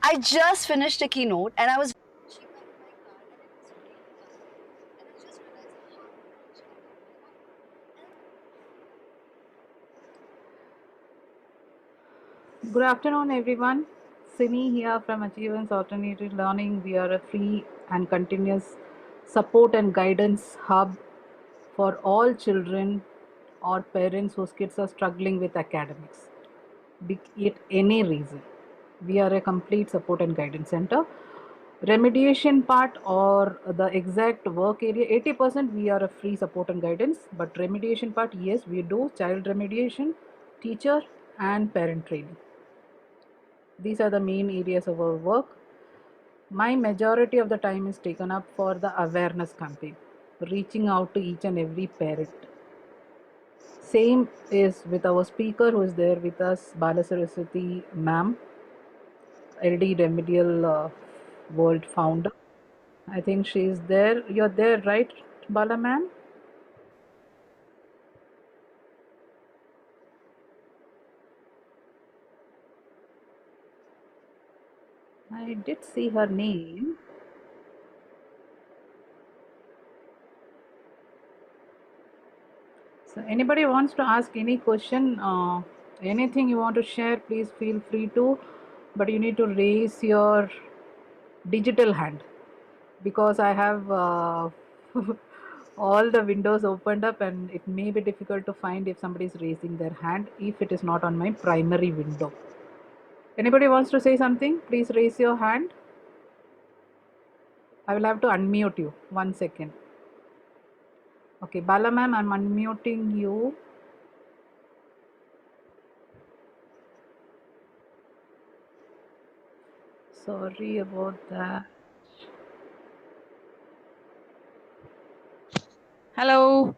I just finished a keynote and I was Good afternoon, everyone. Sini here from Achievements Alternative Learning. We are a free and continuous support and guidance hub for all children or parents whose kids are struggling with academics, be it any reason. We are a complete support and guidance center. Remediation part or the exact work area, 80% we are a free support and guidance, but remediation part, yes, we do child remediation, teacher, and parent training. These are the main areas of our work. My majority of the time is taken up for the awareness campaign, reaching out to each and every parent. Same is with our speaker who is there with us, Bala Saraswati ma'am, LD Remedial World founder. I think she is there. You're there, right, Bala ma'am? I did see her name. So anybody wants to ask any question, anything you want to share, please feel free to, but you need to raise your digital hand because I have all the windows opened up and it may be difficult to find if somebody is raising their hand if it is not on my primary window. Anybody wants to say something, please raise your hand. I will have to unmute you. 1 second. Okay, Bala ma'am, I'm unmuting you. Sorry about that. Hello,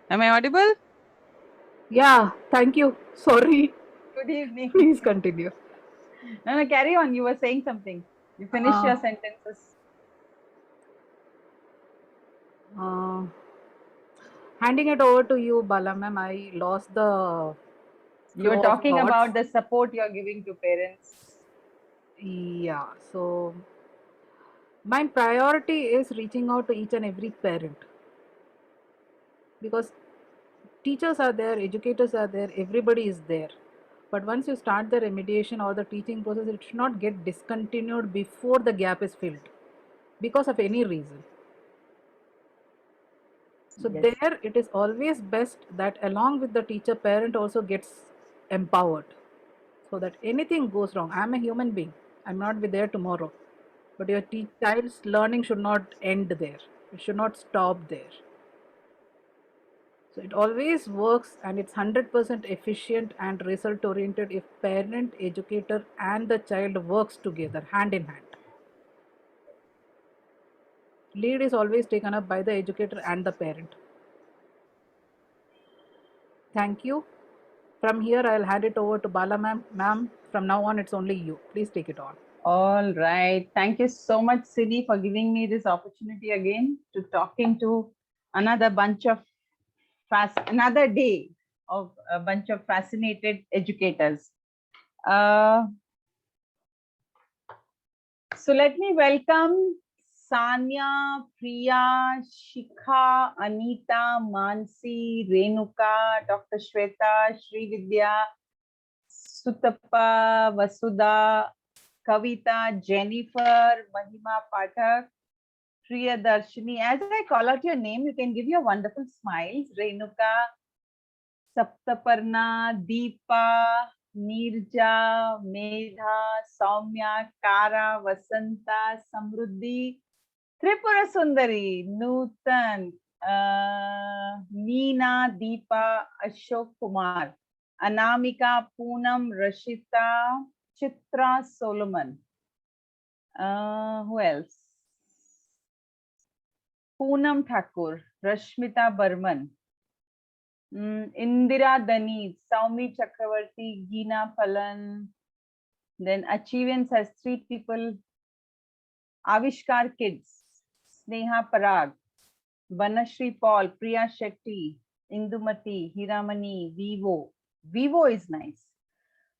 am I audible? Yeah, thank you. Sorry. Good evening. Please continue. No, carry on. You were saying something. You finish Uh, your sentences. uh, Handing it over to you, Bala ma'am. I lost the You were flow of talking thoughts. about the support you're giving to parents. Yeah, so my priority is reaching out to each and every parent because teachers are there, educators are there, everybody is there. But once you start the remediation or the teaching process, it should not get discontinued before the gap is filled because of any reason. So Yes. there it is always best that along with the teacher, parent also gets empowered so that anything goes wrong. I'm a human being. I'm not be there tomorrow. But your child's learning should not end there. It should not stop there. So it always works and it's 100% efficient and result oriented if parent, educator and the child works together hand in hand. Lead is always taken up by the educator and the parent. Thank you. From here, I'll hand it over to Bala ma'am. Ma'am, from now on, it's only you. Please take it on. All right. Thank you so much, Sini, for giving me this opportunity again to talking to another bunch of another day of a bunch of fascinated educators. Uh, So let me welcome Sanya, Priya, Shikha, Anita, Mansi, Renuka, Dr. Shweta, Sri Vidya, Sutappa, Vasudha, Kavita, Jennifer, Mahima Pathak, Priya Darshini. As I call out your name, you can give your wonderful smiles. Renuka, Saptaparna, Deepa, Neerja, Medha, Soumya, Kara, Vasanta, Samruddhi, Tripura Sundari, Nutan, Neena, Deepa, Ashok Kumar, Anamika, Poonam, Rashita, Chitra, Solomon. Who else? Poonam Thakur, Rashmita Burman, Indira Dani, Saumi Chakravarti, Geena Phalan. Then Achievements has 3 people. Avishkar Kids, Sneha Parag, Banashri Paul, Priya Shetty, Indumati, Hiramani, Vivo. Vivo is nice.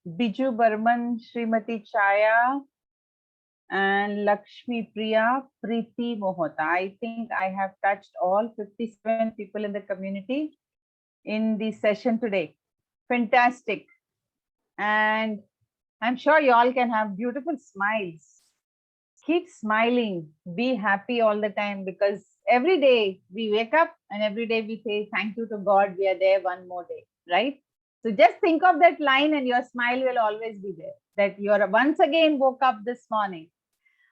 Biju Burman, Srimati Chaya, and Lakshmi Priya, Preeti Mohota. I think I have touched all 57 people in the community in the session today. Fantastic. And I'm sure you all can have beautiful smiles. Keep smiling, be happy all the time, because every day we wake up and every day we say thank you to God, we are there one more day, right? So just think of that line and your smile will always be there, that you are once again woke up this morning.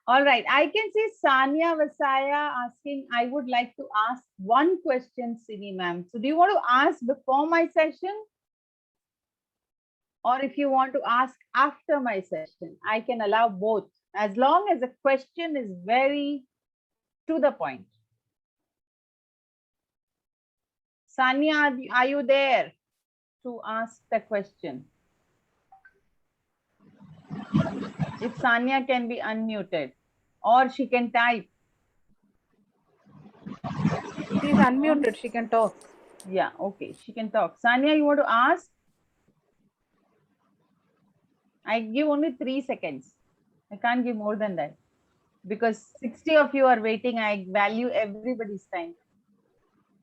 All right, I can see Sanya Vasaya asking, I would like to ask one question, Sini ma'am. So do you want to ask before my session? Or if you want to ask after my session, I can allow both, as long as the question is very to the point. Sanya, are you there to ask the question? If Sanya can be unmuted, or she can type. She's unmuted, she can talk. Yeah, okay, she can talk. Sanya, you want to ask? I give only 3 seconds. I can't give more than that, because 60 of you are waiting. I value everybody's time.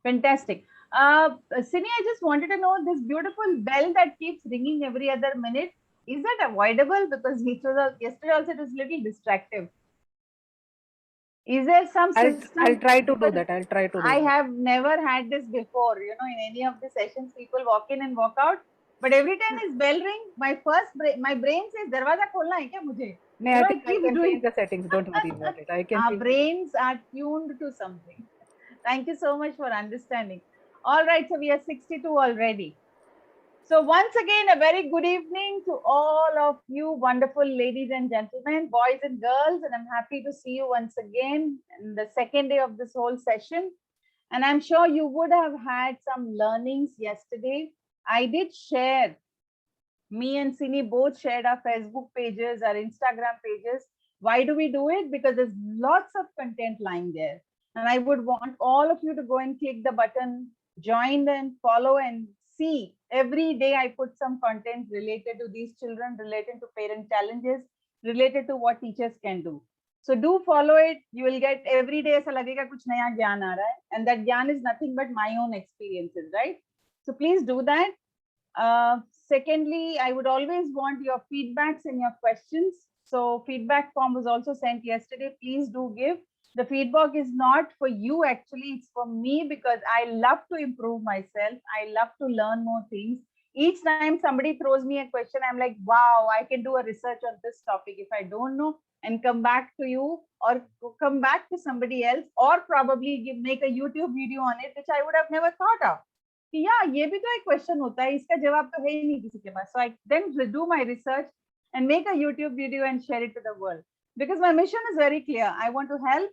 Fantastic. Sini, I just wanted to know, this beautiful bell that keeps ringing every other minute, is that avoidable? Because yesterday also it was a little distractive. Is there some system? I'll try to do that. I'll try to do I that. have never had this before, you know, in any of the sessions, people walk in and walk out. But every time this bell ring, my brain says, "Darwaza kholna hai kya mujhe?" No, You I know, think it I keeps can doing. change the settings. Don't worry about it. I can Our change brains are tuned to something. Thank you so much for understanding. All right, so we are 62 already. So once again, a very good evening to all of you wonderful ladies and gentlemen, boys and girls, and I'm happy to see you once again in the second day of this whole session. And I'm sure you would have had some learnings yesterday. I did share, me and Sini both shared our Facebook pages, our Instagram pages. Why do we do it? Because there's lots of content lying there. And I would want all of you to go and click the button, join and follow and see. Every day I put some content related to these children, related to parent challenges, related to what teachers can do. So do follow it. You will get every day ऐसा लगेगा कुछ नया ज्ञान आ रहा है. And that ज्ञान is nothing but my own experiences, right? So please do that. Secondly, I would always want your feedbacks and your questions. So feedback form was also sent yesterday. Please do give. The feedback is not for you, actually, it's for me, because I love to improve myself. I love to learn more things. Each time somebody throws me a question, I'm like, wow, I can do a research on this topic if I don't know, and come back to you or come back to somebody else, or probably make a YouTube video on it, which I would have never thought of. कि या ये भी तो एक question होता है, इसका जवाब तो है ही नहीं किसी के पास. So I then do my research and make a YouTube video and share it to the world, because my mission is very clear. I want to help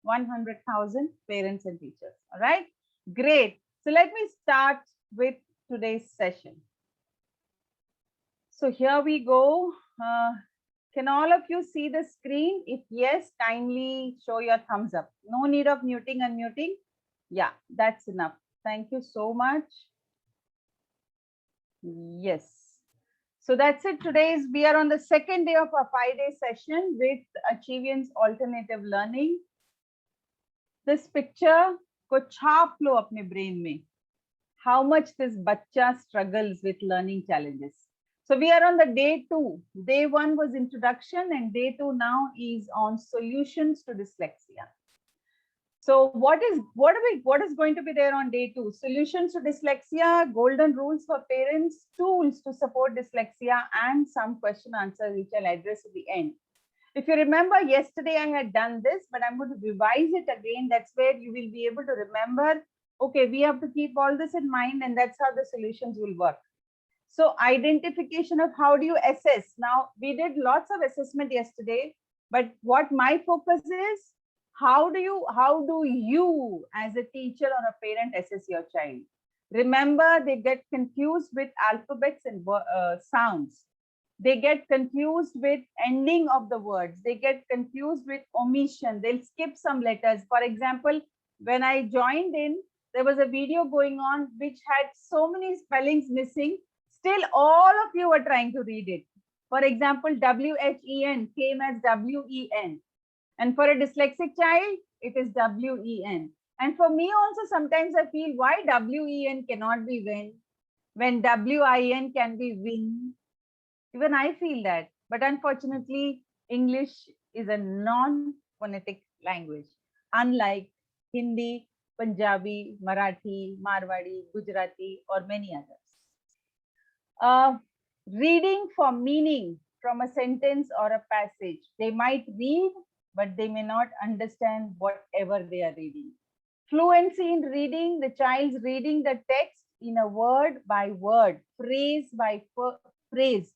100,000 parents and teachers. All right, great. So let me start with today's session. So here we go. Can all of you see the screen? If yes, kindly show your thumbs up. No need of muting, unmuting. Yeah, that's enough. Thank you so much. Yes. So that's it. We are on the second day of our 5-day session with Achievance Alternative Learning. This picture ko chhap lo apne brain mein. How much this bachcha struggles with learning challenges. So we are on the day 2. Day 1 was introduction, and day 2 now is on solutions to dyslexia. So what is going to be there on day 2? Solutions to dyslexia, golden rules for parents, tools to support dyslexia, and some question answers which I'll address at the end. If you remember, yesterday I had done this, but I'm going to revise it again. That's where you will be able to remember, okay, we have to keep all this in mind, and that's how the solutions will work. So identification of how do you assess. Now, we did lots of assessment yesterday, but what my focus is, how do you as a teacher or a parent assess your child? Remember, they get confused with alphabets and sounds. They get confused with ending of the words. They get confused with omission. They'll skip some letters. For example, when I joined in, there was a video going on which had so many spellings missing. Still, all of you were trying to read it. For example, WHEN came as WEN. And for a dyslexic child, it is WEN. And for me also, sometimes I feel why WEN cannot be when WIN can be win. Even I feel that. But unfortunately, English is a non-phonetic language, unlike Hindi, Punjabi, Marathi, Marwadi, Gujarati, or many others. Reading for meaning from a sentence or a passage. They might read, but they may not understand whatever they are reading. Fluency in reading, the child's reading the text in a word by word, phrase by phrase,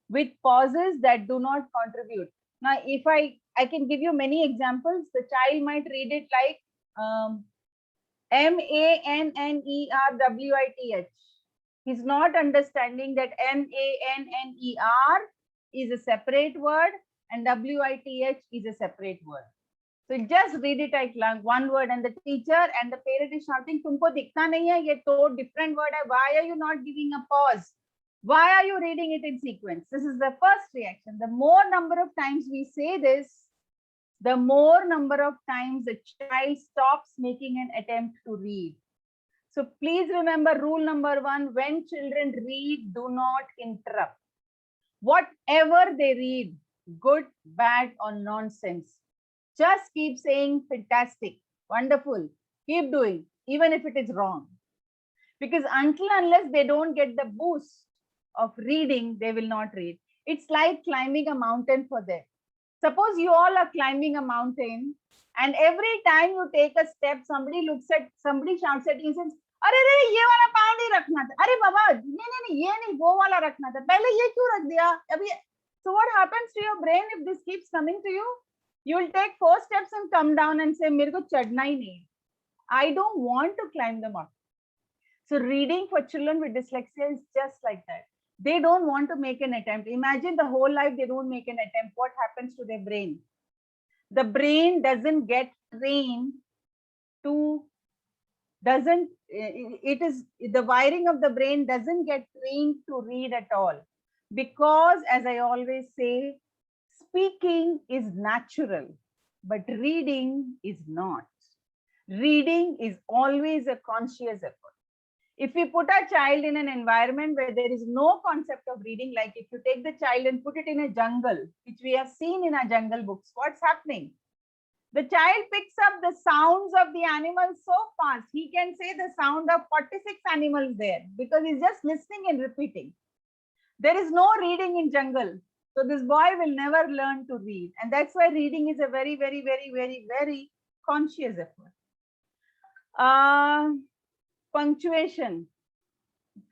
with pauses that do not contribute. Now, if I can give you many examples, the child might read it like MANNERWITH. He's not understanding that MANNER is a separate word and WITH is a separate word. So just read it like one word, and the teacher and the parent is shouting, "Tumko dikhta nahi hai, ye to different word hai. Why are you not giving a pause? Why are you reading it in sequence?" This is the first reaction. The more number of times we say this, the more number of times the child stops making an attempt to read. So please remember rule number 1, when children read, do not interrupt. Whatever they read, good, bad, or nonsense, just keep saying fantastic, wonderful, keep doing, even if it is wrong. Because unless they don't get the boost of reading, they will not read. It's like climbing a mountain for them. Suppose you all are climbing a mountain, and every time you take a step, somebody shouts at you and says, "अरे रे ये वाला पाँव नहीं रखना था, अरे बाबा नहीं ये नहीं वो वाला रखना था, पहले ये क्यों रख दिया अभी?" So what happens to your brain if this keeps coming to you? You will take 4 steps and come down and say, "मेरे को चढ़ना ही नहीं, I don't want to climb the mountain." So reading for children with dyslexia is just like that. They don't want to make an attempt. Imagine the whole life they don't make an attempt. What happens to their brain? The brain doesn't get trained to, the wiring of the brain doesn't get trained to read at all. Because as I always say, speaking is natural, but reading is not. Reading is always a conscious effort. If we put a child in an environment where there is no concept of reading, like if you take the child and put it in a jungle, which we have seen in our jungle books, what's happening? The child picks up the sounds of the animals so fast. He can say the sound of 46 animals there because he's just listening and repeating. There is no reading in jungle. So this boy will never learn to read. And that's why reading is a very, very, very, very, very conscious effort. Punctuation.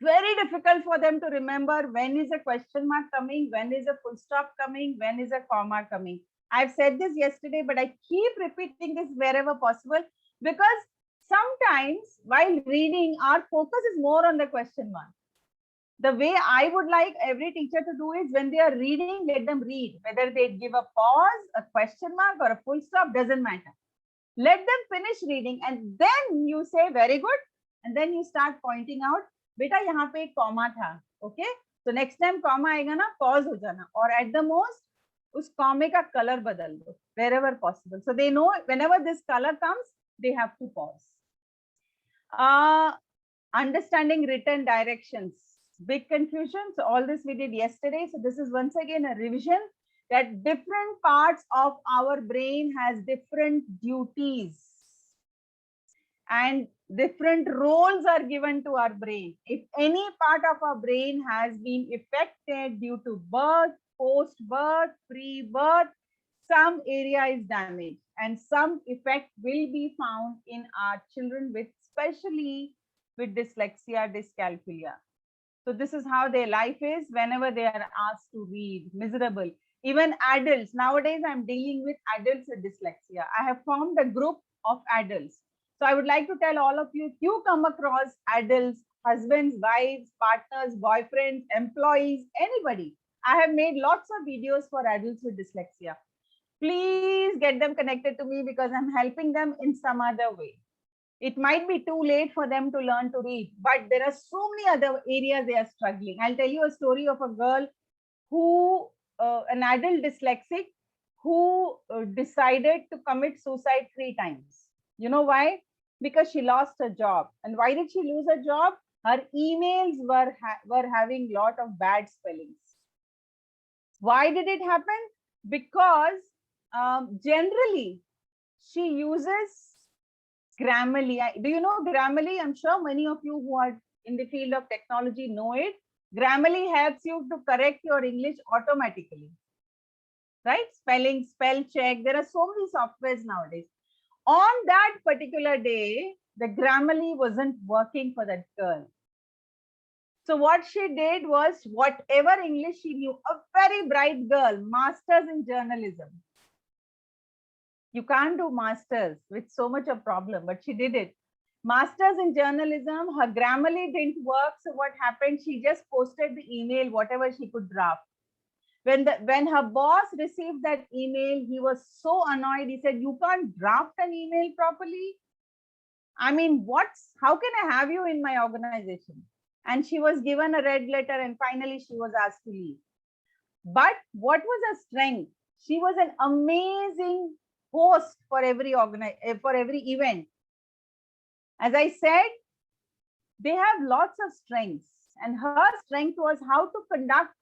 Very difficult for them to remember when is a question mark coming, when is a full stop coming, when is a comma coming. I've said this yesterday, but I keep repeating this wherever possible because sometimes while reading, our focus is more on the question mark. The way I would like every teacher to do is when they are reading, let them read. Whether they give a pause, a question mark, or a full stop, doesn't matter. Let them finish reading and then you say, "Very good." And then you start pointing out, "Beta, yahan pe ek comma tha." Okay. So next time comma aega na, pause ho jana. Or at the most, us comma ka color badal do wherever possible. So they know whenever this color comes, they have to pause. Understanding written directions. Big confusion. So all this we did yesterday. So this is once again a revision that different parts of our brain has different duties and different roles are given to our brain. If any part of our brain has been affected due to birth, post-birth, pre-birth, some area is damaged and some effect will be found in our children with, especially with dyslexia, dyscalculia. So this is how their life is whenever they are asked to read, miserable. Even adults, nowadays I'm dealing with adults with dyslexia. I have formed a group of adults. So I would like to tell all of you, if you come across adults, husbands, wives, partners, boyfriends, employees, anybody, I have made lots of videos for adults with dyslexia. Please get them connected to me because I'm helping them in some other way. It might be too late for them to learn to read, but there are so many other areas they are struggling. I'll tell you a story of a girl an adult dyslexic who decided to commit suicide 3 times. You know why? Because she lost her job. And why did she lose her job? Her emails were having lot of bad spellings. Why did it happen? Because generally she uses Grammarly. Do you know Grammarly? I'm sure many of you who are in the field of technology know it. Grammarly helps you to correct your English automatically, right? Spelling, spell check. There are so many softwares nowadays. On that particular day, the Grammarly wasn't working for that girl. So what she did was, whatever English she knew, a very bright girl, masters in journalism. You can't do masters with so much of problem, but she did it. Masters in journalism, her Grammarly didn't work. So what happened? She just posted the email, whatever she could draft. When her boss received that email, he was so annoyed. He said, "You can't draft an email properly. I mean, how can I have you in my organization?" And she was given a red letter, and finally she was asked to leave. But what was her strength? She was an amazing host for every event. As I said, they have lots of strengths, and her strength was how to conduct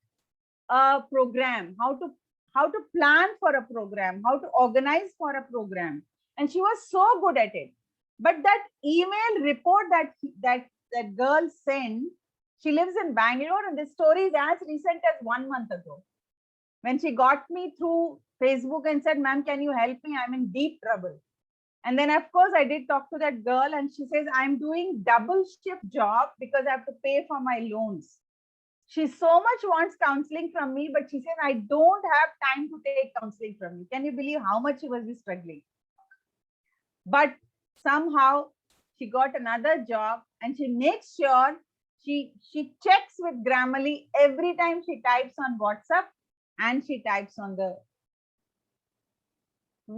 a program, how to plan for a program, how to organize for a program, and she was so good at it. But that email report that girl sent, she lives in Bangalore, and the story is as recent as 1 month ago, when she got me through Facebook and said, "Ma'am, can you help me? I'm in deep trouble." And then, of course, I did talk to that girl, and she says, "I'm doing double shift job because I have to pay for my loans." She so much wants counseling from me, but she says, "I don't have time to take counseling from you." Can you believe how much she was struggling? But somehow she got another job, and she makes sure she checks with Grammarly every time she types on WhatsApp and she types on the,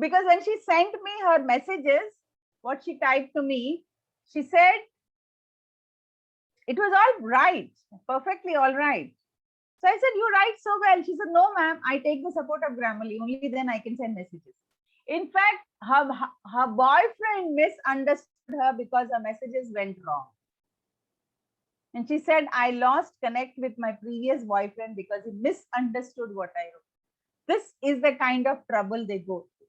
because when she sent me her messages, what she typed to me, she said it was all right, perfectly all right. So I said, "You write so well." She said, "No, ma'am, I take the support of Grammarly. Only then I can send messages." In fact, her boyfriend misunderstood her because her messages went wrong. And she said, "I lost connect with my previous boyfriend because he misunderstood what I wrote." This is the kind of trouble they go through.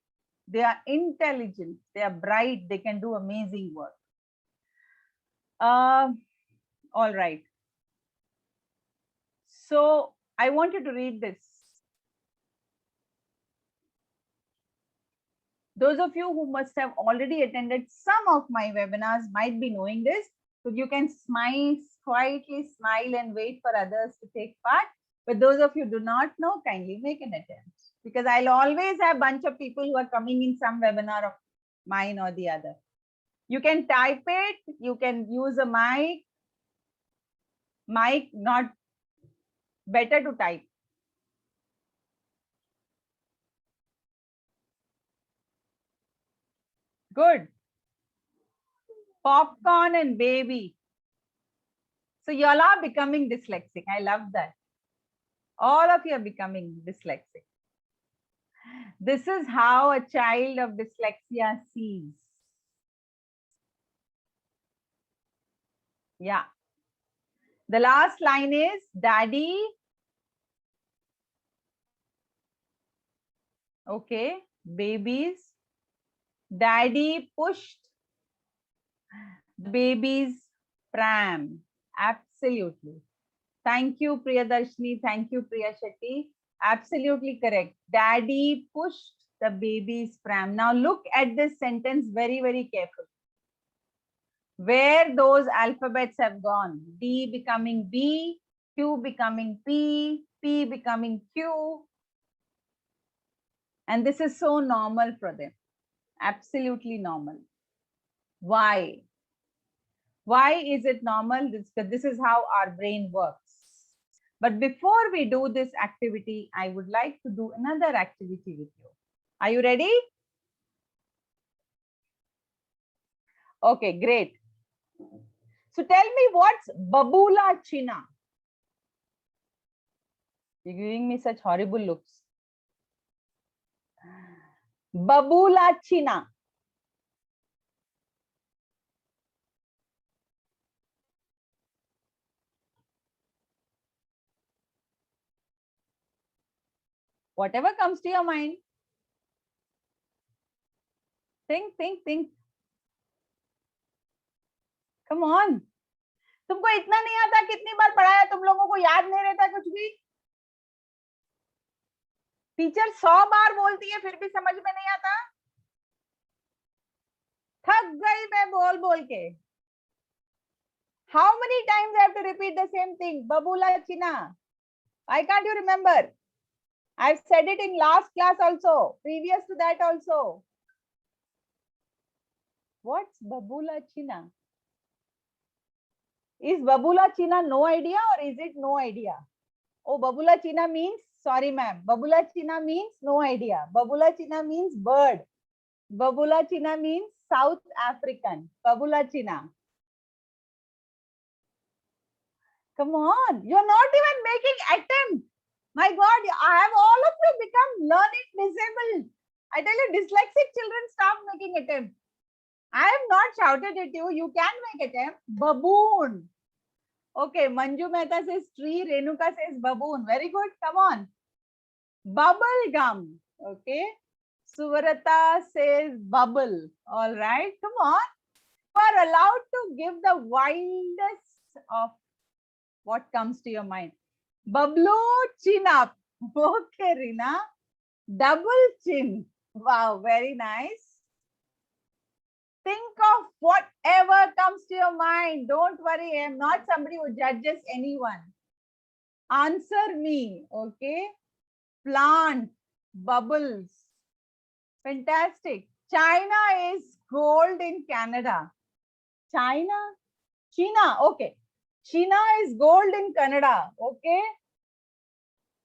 They are intelligent, they are bright, they can do amazing work. All right. So I want you to read this. Those of you who must have already attended some of my webinars might be knowing this. So you can smile, quietly smile and wait for others to take part. But those of you who do not know, kindly make an attempt, because I'll always have a bunch of people who are coming in some webinar of mine or the other. You can type it, you can use a mic, not better to type. Good. Popcorn and baby. So you all are becoming dyslexic. I love that. All of you are becoming dyslexic. This is how a child of dyslexia sees. Yeah. The last line is, "Daddy." Okay. Babies. Daddy pushed the baby's pram. Absolutely. Thank you, Priyadarshini. Thank you, Priya Shetty. Absolutely correct. Daddy pushed the baby's pram. Now look at this sentence very, very carefully. Where those alphabets have gone. D becoming B, Q becoming P, P becoming Q. And this is so normal for them. Absolutely normal. Why? Why is it normal? Because this is how our brain works. But before we do this activity, I would like to do another activity with you. Are you ready? Okay, great. So tell me, what's Babula China? You're giving me such horrible looks. Babula China. Whatever comes to your mind. Think, think, think. Come on. तुमको इतना नहीं आता? कितनी बार पढ़ाया, तुम लोगों को याद नहीं रहता कुछ भी? टीचर 100 बार बोलती है फिर भी समझ में नहीं आता? थक गई मैं बोल बोल के. How many times I have to repeat the same thing? Babula China. Why can't you remember? I've said it in last class also, previous to that also. What's Babula China? Is Babula China no idea or is it no idea? Oh, Babula China means, sorry ma'am, Babula China means no idea. Babula China means bird. Babula China means South African. Babula China. Come on, you're not even making attempt. My God, I have all of you become learning disabled. I tell you, dyslexic children, stop making attempt. I have not shouted at you. You can make attempt. Baboon. Okay, Manju Mehta says tree. Renuka says baboon. Very good. Come on. Bubble gum. Okay. Suvarata says bubble. All right. Come on. You are allowed to give the wildest of what comes to your mind. Bablu chin up. Okay, Rina. Double chin. Wow, very nice. Think of whatever comes to your mind. Don't worry, I am not somebody who judges anyone. Answer me, okay? Plant, bubbles. Fantastic. China is gold in Canada. China? Okay. China is gold in Canada, okay?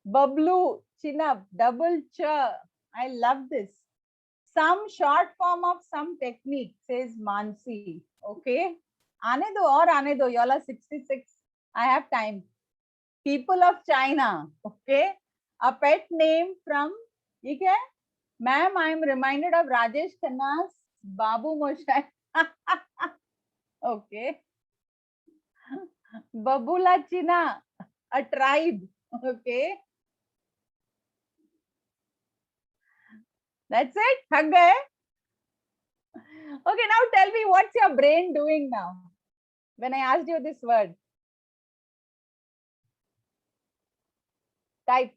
Bablu, chin up, double cha. I love this. Some short form of some technique, says Mansi. Okay. Aane do, y'all are 66. I have time. People of China. Okay. A pet name from, okay? Ma'am, I am reminded of Rajesh Khanna's Babu Moshai. Okay. Babula China, a tribe. Okay. That's it. Thak gaye? Okay, now tell me, what's your brain doing now? When I asked you this word. Type.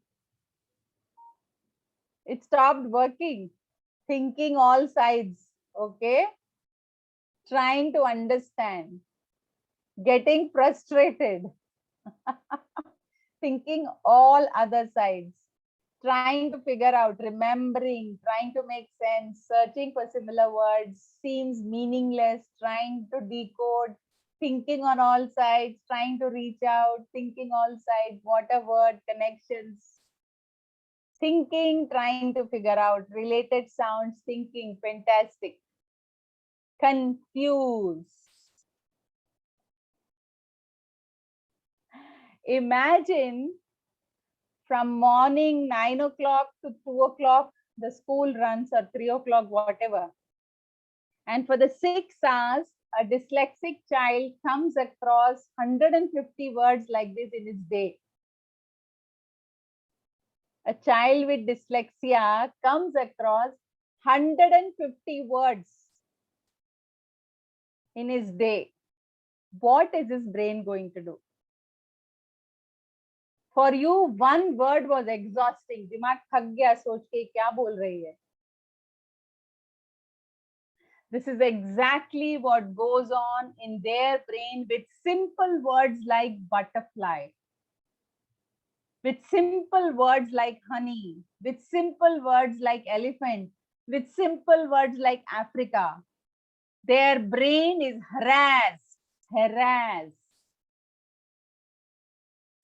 It stopped working. Thinking all sides. Okay. Trying to understand. Getting frustrated. Thinking all other sides. Trying to figure out, remembering, trying to make sense, searching for similar words, seems meaningless, trying to decode, thinking on all sides, trying to reach out, thinking all sides, what a word, connections, thinking, trying to figure out, related sounds, thinking, fantastic. Confused. Imagine from morning 9 o'clock to 2 o'clock, the school runs, or 3 o'clock, whatever. And for the 6 hours, a dyslexic child comes across 150 words like this in his day. A child with dyslexia comes across 150 words in his day. What is his brain going to do? For you, one word was exhausting. दिमाग थक गया सोच के क्या बोल रही है. This is exactly what goes on in their brain with simple words like butterfly, with simple words like honey, with simple words like elephant, with simple words like Africa. Their brain is harassed.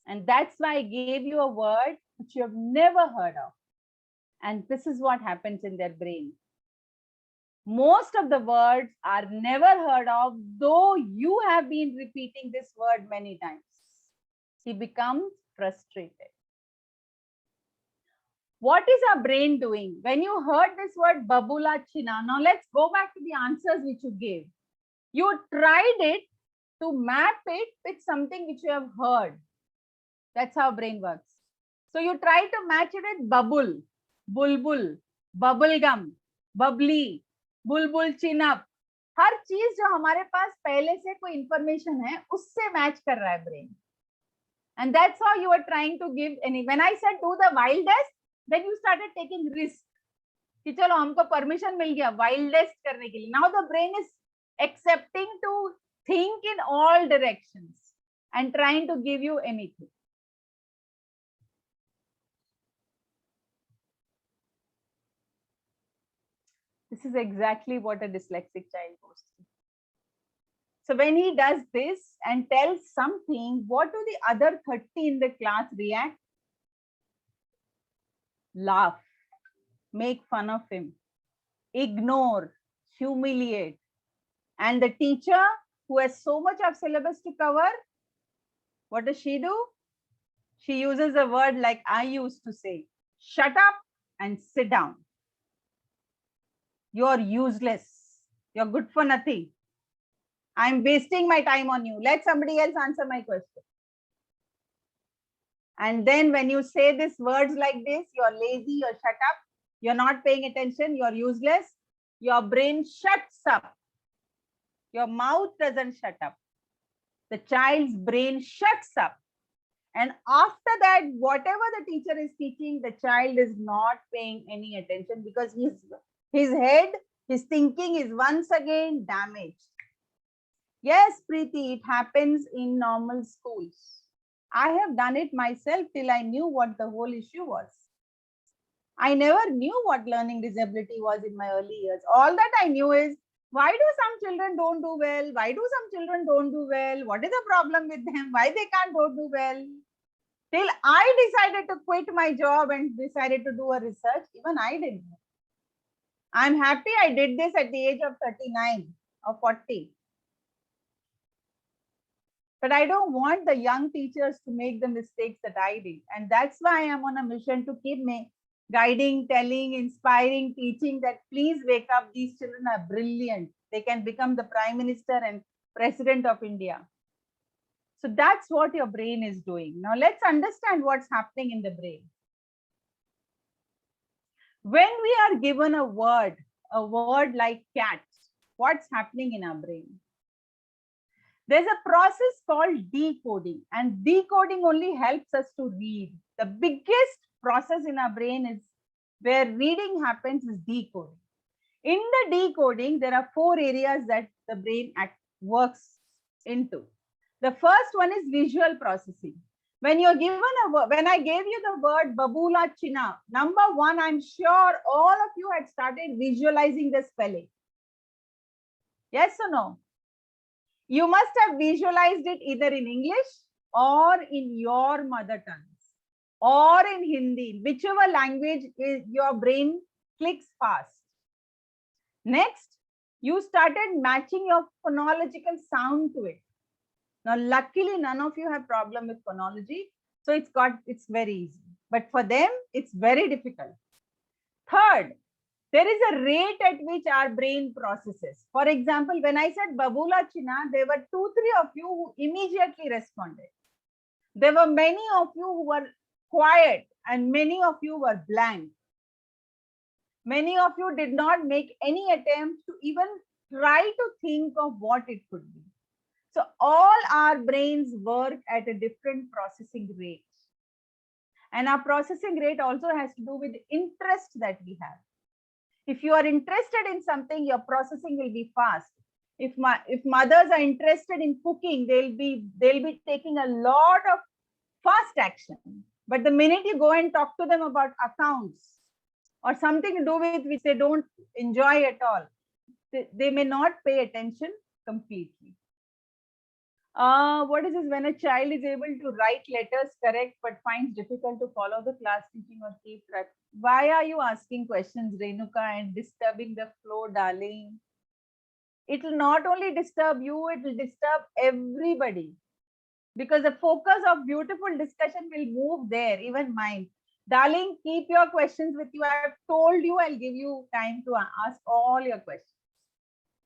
And that's why I gave you a word which you have never heard of. And this is what happens in their brain. Most of the words are never heard of, though you have been repeating this word many times. He becomes frustrated. What is our brain doing? When you heard this word babula china, now let's go back to the answers which you gave. You tried it to map it with something which you have heard. That's how brain works. So you try to match it with bubble, bulbul, bubble gum, bubbly, bulbul chin up. हर चीज जो हमारे पास पहले से कोई information है उससे match कर रहा है brain. And that's how you are trying to give any. When I said do the wildest, then you started taking risk. कि चलो हमको परमिशन मिल गया wildest करने के लिए. Now the brain is accepting to think in all directions and trying to give you anything. This is exactly what a dyslexic child goes through. So when he does this and tells something, what do the other 30 in the class react? Laugh, make fun of him, ignore, humiliate. And the teacher, who has so much of syllabus to cover, what does she do? She uses a word like I used to say, shut up and sit down. You're useless. You're good for nothing. I'm wasting my time on you. Let somebody else answer my question. And then when you say these words like this, you're lazy, you're shut up, you're not paying attention, you're useless, your brain shuts up. Your mouth doesn't shut up. The child's brain shuts up. And after that, whatever the teacher is teaching, the child is not paying any attention because his head, his thinking is once again damaged. Yes, Preeti, it happens in normal schools. I have done it myself till I knew what the whole issue was. I never knew what learning disability was in my early years. All that I knew is, why do some children don't do well? Why do some children don't do well? What is the problem with them? Why they can't do well? Till I decided to quit my job and decided to do a research, even I didn't know. I'm happy I did this at the age of 39 or 40. But I don't want the young teachers to make the mistakes that I did. And that's why I'm on a mission to keep guiding, telling, inspiring, teaching that please wake up. These children are brilliant. They can become the Prime Minister and President of India. So that's what your brain is doing. Now let's understand what's happening in the brain. When we are given a word like cat, what's happening in our brain? There's a process called decoding, and decoding only helps us to read. The biggest process in our brain is where reading happens is decoding. In the decoding, there are 4 areas that the brain works into. The first one is visual processing. When you're given when I gave you the word babula china, number 1, I'm sure all of you had started visualizing the spelling. Yes or no? You must have visualized it either in English or in your mother tongues or in Hindi, whichever language is your brain clicks fast. Next, you started matching your phonological sound to it. Now, luckily, none of you have problem with phonology, so it's very easy. But for them, it's very difficult. Third, there is a rate at which our brain processes. For example, when I said babula china, there were 2-3 of you who immediately responded. There were many of you who were quiet and many of you were blank. Many of you did not make any attempt to even try to think of what it could be. So all our brains work at a different processing rate. And our processing rate also has to do with the interest that we have. If you are interested in something, your processing will be fast. If mothers are interested in cooking, they'll be taking a lot of fast action. But the minute you go and talk to them about accounts or something to do with which they don't enjoy at all, they may not pay attention completely. What is this? When a child is able to write letters correct but finds difficult to follow the class teaching or keep track. Why are you asking questions, Renuka, and disturbing the flow, darling? It will not only disturb you, it will disturb everybody. Because the focus of beautiful discussion will move there, even mine. Darling, keep your questions with you. I have told you I'll give you time to ask all your questions.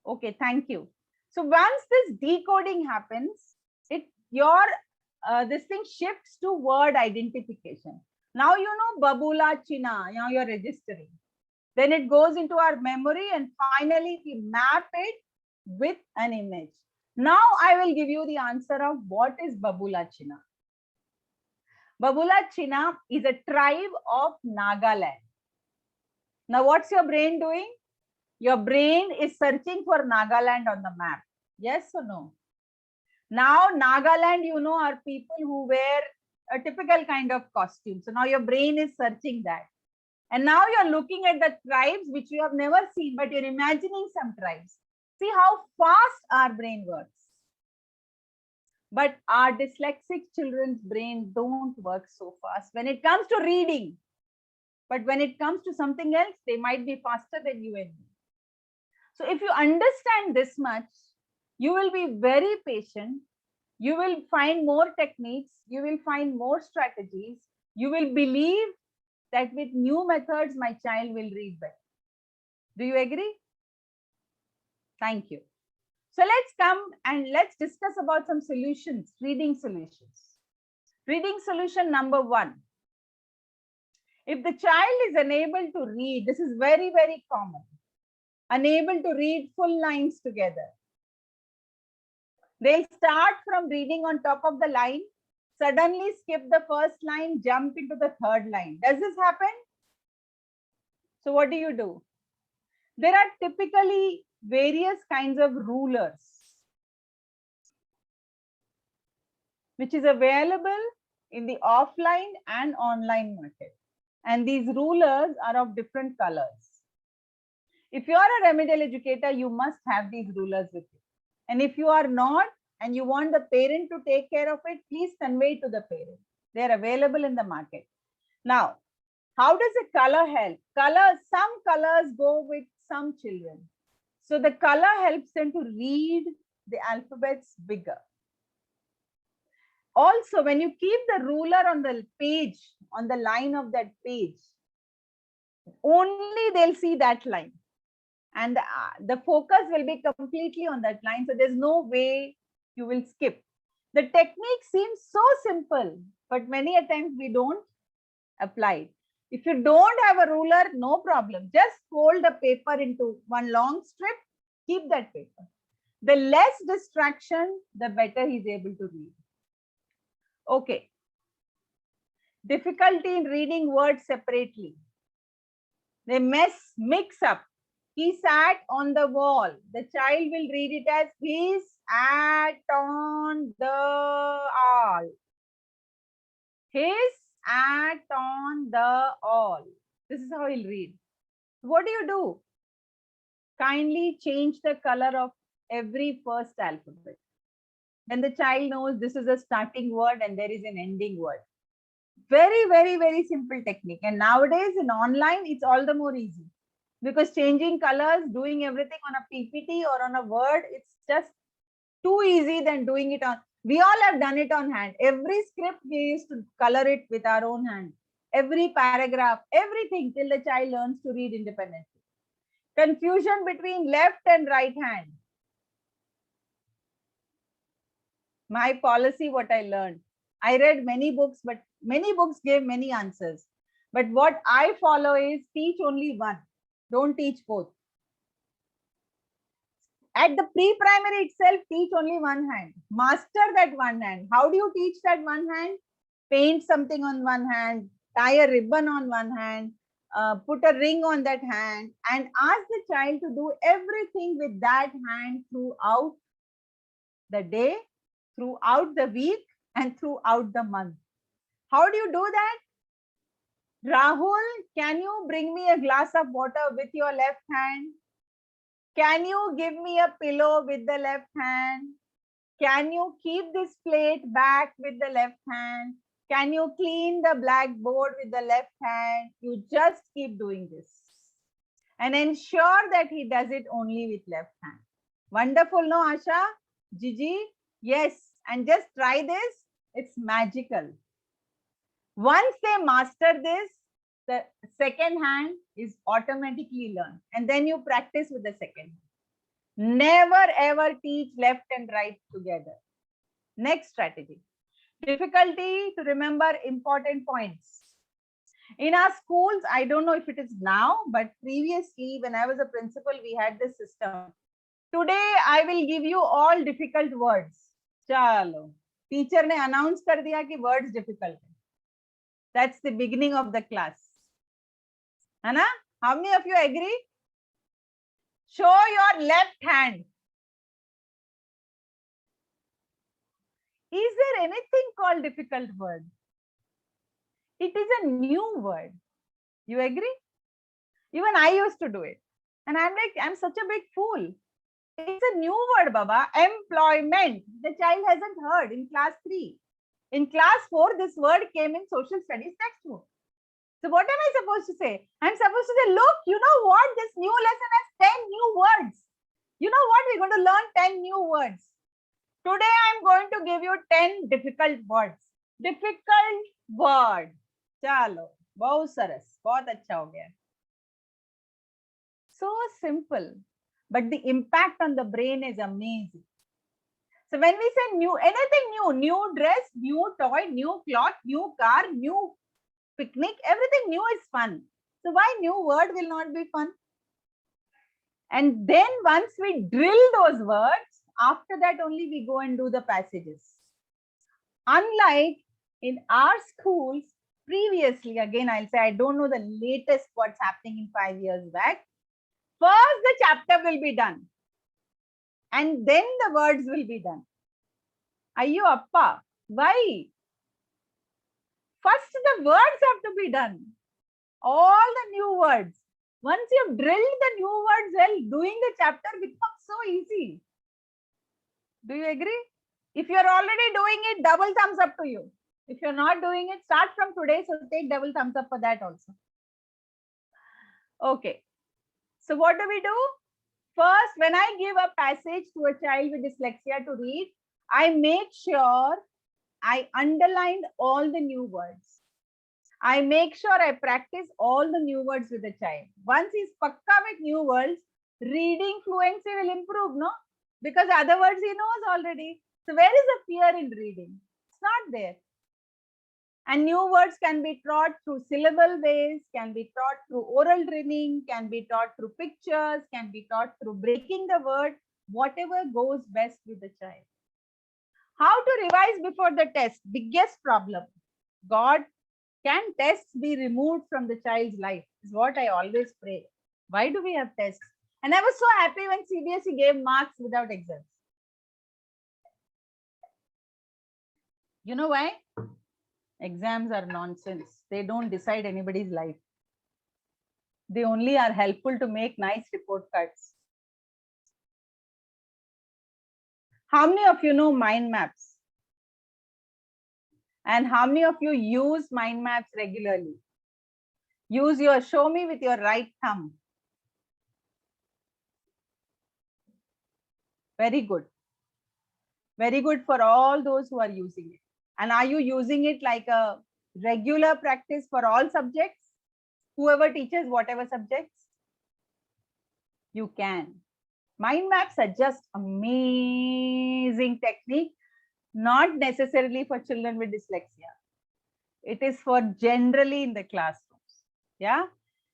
Okay, thank you. So once this decoding happens, this thing shifts to word identification. Now you know Babula China, now you're registering. Then it goes into our memory and finally we map it with an image. Now I will give you the answer of what is Babula China. Babula China is a tribe of Nagaland. Now what's your brain doing? Your brain is searching for Nagaland on the map. Yes or no? Now Nagaland, you know, are people who wear a typical kind of costume. So now your brain is searching that. And now you're looking at the tribes which you have never seen, but you're imagining some tribes. See how fast our brain works. But our dyslexic children's brain don't work so fast when it comes to reading. But when it comes to something else, they might be faster than you and me. So if you understand this much, you will be very patient. You will find more techniques. You will find more strategies. You will believe that with new methods, my child will read better. Do you agree? Thank you. So let's come and let's discuss about some solutions, reading solutions. Reading solution number 1. If the child is unable to read, this is very, very common, unable to read full lines together. They'll start from reading on top of the line, suddenly skip the first line, jump into the third line. Does this happen? So what do? There are typically various kinds of rulers which is available in the offline and online market. And these rulers are of different colors. If you are a remedial educator, you must have these rulers with you. And if you are not, and you want the parent to take care of it, please convey it to the parent. They are available in the market. Now, how does a color help? Some colors go with some children. So the color helps them to read the alphabets bigger. Also, when you keep the ruler on the page, on the line of that page, only they'll see that line. And the focus will be completely on that line. So there's no way you will skip. The technique seems so simple, but many a times we don't apply it. If you don't have a ruler, no problem. Just fold the paper into one long strip, keep that paper. The less distraction, the better he's able to read. Okay. Difficulty in reading words separately. They mix up. He sat on the wall. The child will read it as he sat on the wall. He sat on the wall. This is how he'll read. What do? Kindly change the color of every first alphabet. Then the child knows this is a starting word and there is an ending word. Very, very, very simple technique. And nowadays in online, it's all the more easy. Because changing colors, doing everything on a PPT or on a word, it's just too easy than doing it on. We all have done it on hand. Every script we used to color it with our own hand. Every paragraph, everything till the child learns to read independently. Confusion between left and right hand. My policy, what I learned. I read many books, but many books gave many answers. But what I follow is teach only one. Don't teach both. At the pre-primary itself, teach only one hand. Master that one hand. How do you teach that one hand? Paint something on one hand, tie a ribbon on one hand, put a ring on that hand, and ask the child to do everything with that hand throughout the day, throughout the week, and throughout the month. How do you do that? Rahul, can you bring me a glass of water with your left hand? Can you give me a pillow with the left hand? Can you keep this plate back with the left hand? Can you clean the blackboard with the left hand? You just keep doing this and ensure that he does it only with left hand. Wonderful, no, Asha? Gigi? Yes. And just try this. It's magical. Once they master this, the second hand is automatically learned, and then you practice with the second hand. Never ever teach left and right together. Next strategy: difficulty to remember important points. In our schools, I don't know if it is now, but previously when I was a principal, we had this system. Today I will give you all difficult words. Chalo. Teacher ne announce kar diya ki words difficult. That's the beginning of the class. Anna, how many of you agree? Show your left hand. Is there anything called difficult word? It is a new word. You agree? Even I used to do it. And I'm like, I'm such a big fool. It's a new word, Baba. Employment. The child hasn't heard in class 3. In class 4, this word came in social studies textbook. So what am I supposed to say? I'm supposed to say, look, you know what? This new lesson has 10 new words. You know what? We're going to learn 10 new words. Today, I'm going to give you 10 difficult words. Difficult word. Chalo. Bahut saras. Bahut acha ho gaya. So simple. But the impact on the brain is amazing. So when we say new, anything new dress, new toy, new cloth, new car, new picnic, everything new is fun. So why new word will not be fun? And then once we drill those words, after that only we go and do the passages. Unlike in our schools, previously, again, I'll say, I don't know the latest what's happening in 5 years back. First, the chapter will be done. And then the words will be done. Ayyo appa, why? First, the words have to be done. All the new words. Once you've drilled the new words well, doing the chapter becomes so easy. Do you agree? If you're already doing it, double thumbs up to you. If you're not doing it, start from today. So take double thumbs up for that also. Okay. So what do we do? First, when I give a passage to a child with dyslexia to read, I make sure I underline all the new words. I make sure I practice all the new words with the child. Once he's pakka with new words, reading fluency will improve, no? Because other words he knows already. So where is the fear in reading? It's not there. And new words can be taught through syllable ways, can be taught through oral training, can be taught through pictures, can be taught through breaking the word, whatever goes best with the child. How to revise before the test? Biggest problem. God, can tests be removed from the child's life? Is what I always pray. Why do we have tests? And I was so happy when CBSE gave marks without exams. You know why? Exams are nonsense. They don't decide anybody's life. They only are helpful to make nice report cards. How many of you know mind maps? And how many of you use mind maps regularly? Use your, show me with your right thumb. Very good. Very good for all those who are using it. And are you using it like a regular practice for all subjects? Whoever teaches whatever subjects? You can. Mind maps are just amazing technique, not necessarily for children with dyslexia. It is for generally in the classrooms. Yeah.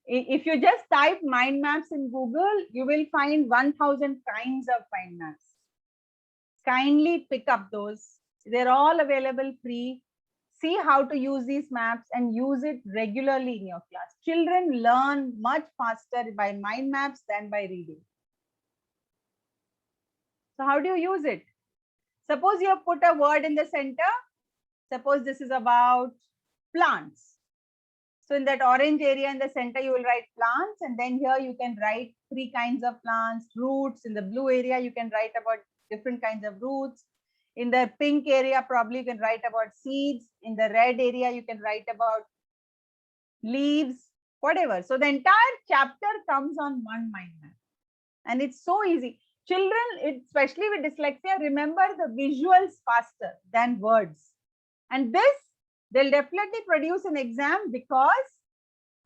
If you just type mind maps in Google, you will find 1000 kinds of mind maps. Kindly pick up those. They're all available free. See how to use these maps and use it regularly in your class. Children learn much faster by mind maps than by reading. So how do you use it? Suppose you have put a word in the center. Suppose this is about plants. So in that orange area in the center, you will write plants. And then here you can write 3 kinds of plants, roots. In the blue area, you can write about different kinds of roots. In the pink area, probably you can write about seeds. In the red area, you can write about leaves, whatever. So the entire chapter comes on one mind map. And it's so easy. Children, especially with dyslexia, remember the visuals faster than words. And this, they'll definitely produce an exam because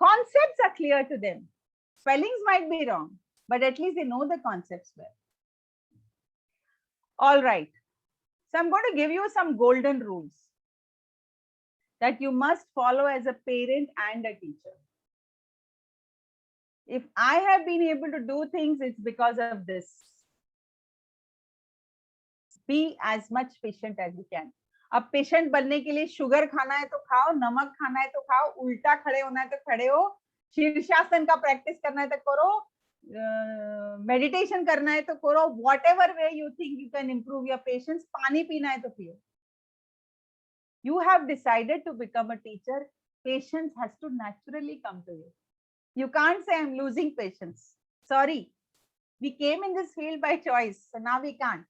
Concepts are clear to them. Spellings might be wrong, but at least they know the concepts well. All right. So I'm going to give you some golden rules that you must follow as a parent and a teacher. If I have been able to do things, it's because of this. Be as much patient as you can. अब patient बनने के लिए sugar खाना है तो खाओ, नमक खाना है तो खाओ, उल्टा खड़े होना है तो खड़े हो, शीर्षासन का प्रैक्टिस करना है तो करो, मेडिटेशन करना है तो करो, whatever way you think you can improve your patience, पानी पीना है तो पियो. You have decided to become a teacher, patience has to naturally come to you. You can't say I'm losing patience. Sorry, we came in this field by choice, so now we can't.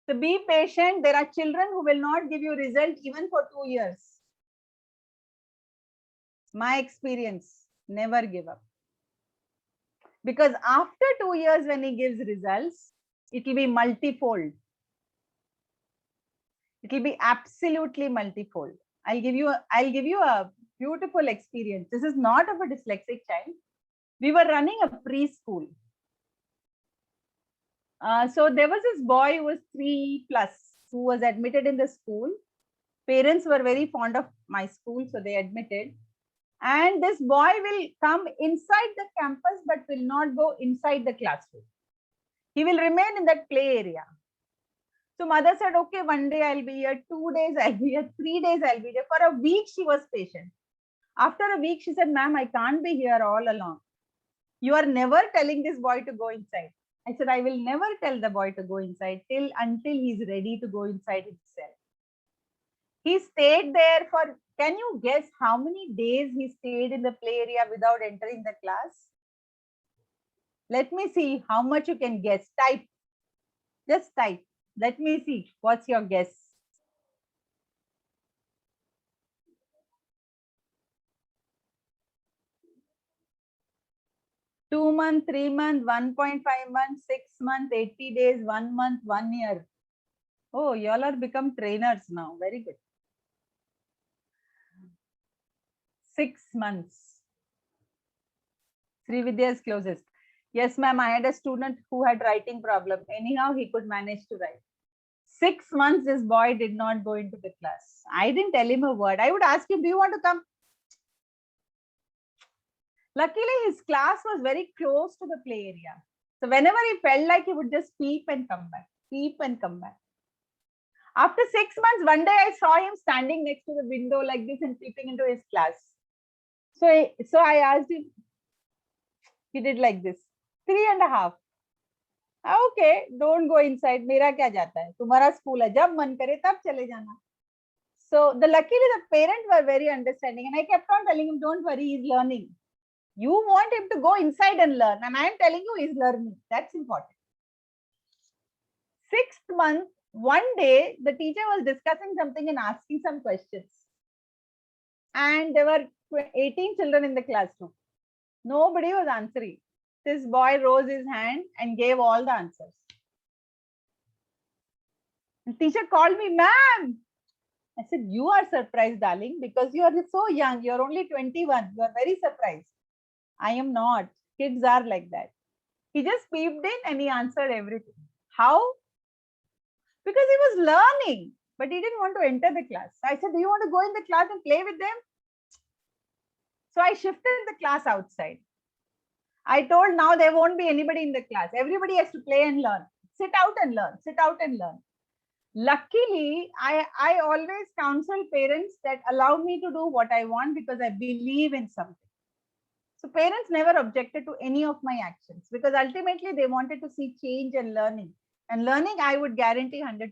So be patient. There are children who will not give you result even for 2 years. My experience, never give up. Because after 2 years, when he gives results, it will be multifold. It will be absolutely multifold. I'll give you a beautiful experience. This is not of a dyslexic child. We were running a preschool. So there was this boy who was 3+ who was admitted in the school. Parents were very fond of my school, so they admitted. And this boy will come inside the campus but will not go inside the classroom. He will remain in that play area. So mother said, okay, 1 day I'll be here, 2 days I'll be here, 3 days I'll be there. For a week, she was patient. After a week, she said, ma'am, I can't be here all along. You are never telling this boy to go inside. I said, I will never tell the boy to go inside until he's ready to go inside himself. He stayed there for, can you guess how many days he stayed in the play area without entering the class? Let me see how much you can guess. Type. Just type. Let me see. What's your guess? Two months, 3 months, 1.5 months, 6 months, 80 days, 1 month, 1 year. Oh, you all are become trainers now. Very good. 6 months. Srividya is closest. Yes, ma'am, I had a student who had writing problem. Anyhow, he could manage to write. 6 months, this boy did not go into the class. I didn't tell him a word. I would ask him, do you want to come? Luckily, his class was very close to the play area. So whenever he felt like, he would just peep and come back, peep and come back. After 6 months, one day I saw him standing next to the window like this and peeping into his class. So I asked him, he did like this, 3.5. Okay, don't go inside. मेरा क्या जाता है? तुम्हारा school है, जब मन करे तब चले जाना. So luckily the parents were very understanding, and I kept on telling him, don't worry, he's learning. You want him to go inside and learn, and I am telling you he's learning. That's important. 6th month, one day the teacher was discussing something and asking some questions. And there were 18 children in the classroom. Nobody was answering. This boy rose his hand and gave all the answers. The teacher called me, ma'am. I said, you are surprised, darling, because you are so young. You're only 21. You are very surprised. I am not. Kids are like that. He just peeped in and he answered everything. How? Because he was learning, but he didn't want to enter the class. So I said, do you want to go in the class and play with them? So I shifted the class outside. I told, now there won't be anybody in the class. Everybody has to play and learn. Sit out and learn. Sit out and learn. Luckily, I always counsel parents that allow me to do what I want because I believe in something. So parents never objected to any of my actions because ultimately they wanted to see change and learning. And learning, I would guarantee 100%.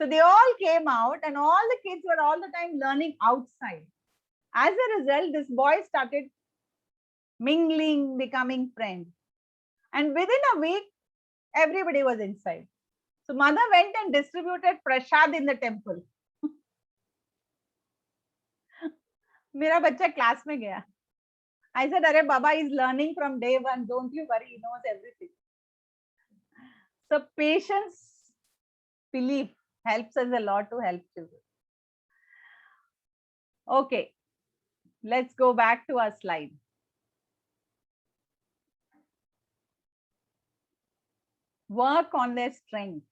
So they all came out and all the kids were all the time learning outside. As a result, this boy started mingling, becoming friends. And within a week, everybody was inside. So mother went and distributed prasad in the temple. मेरा बच्चा class में गया. I said, Arey Baba is learning from day one. Don't you worry, he knows everything. So patience, belief helps us a lot to help children. Okay. let's go back to our slide. Work on their strength.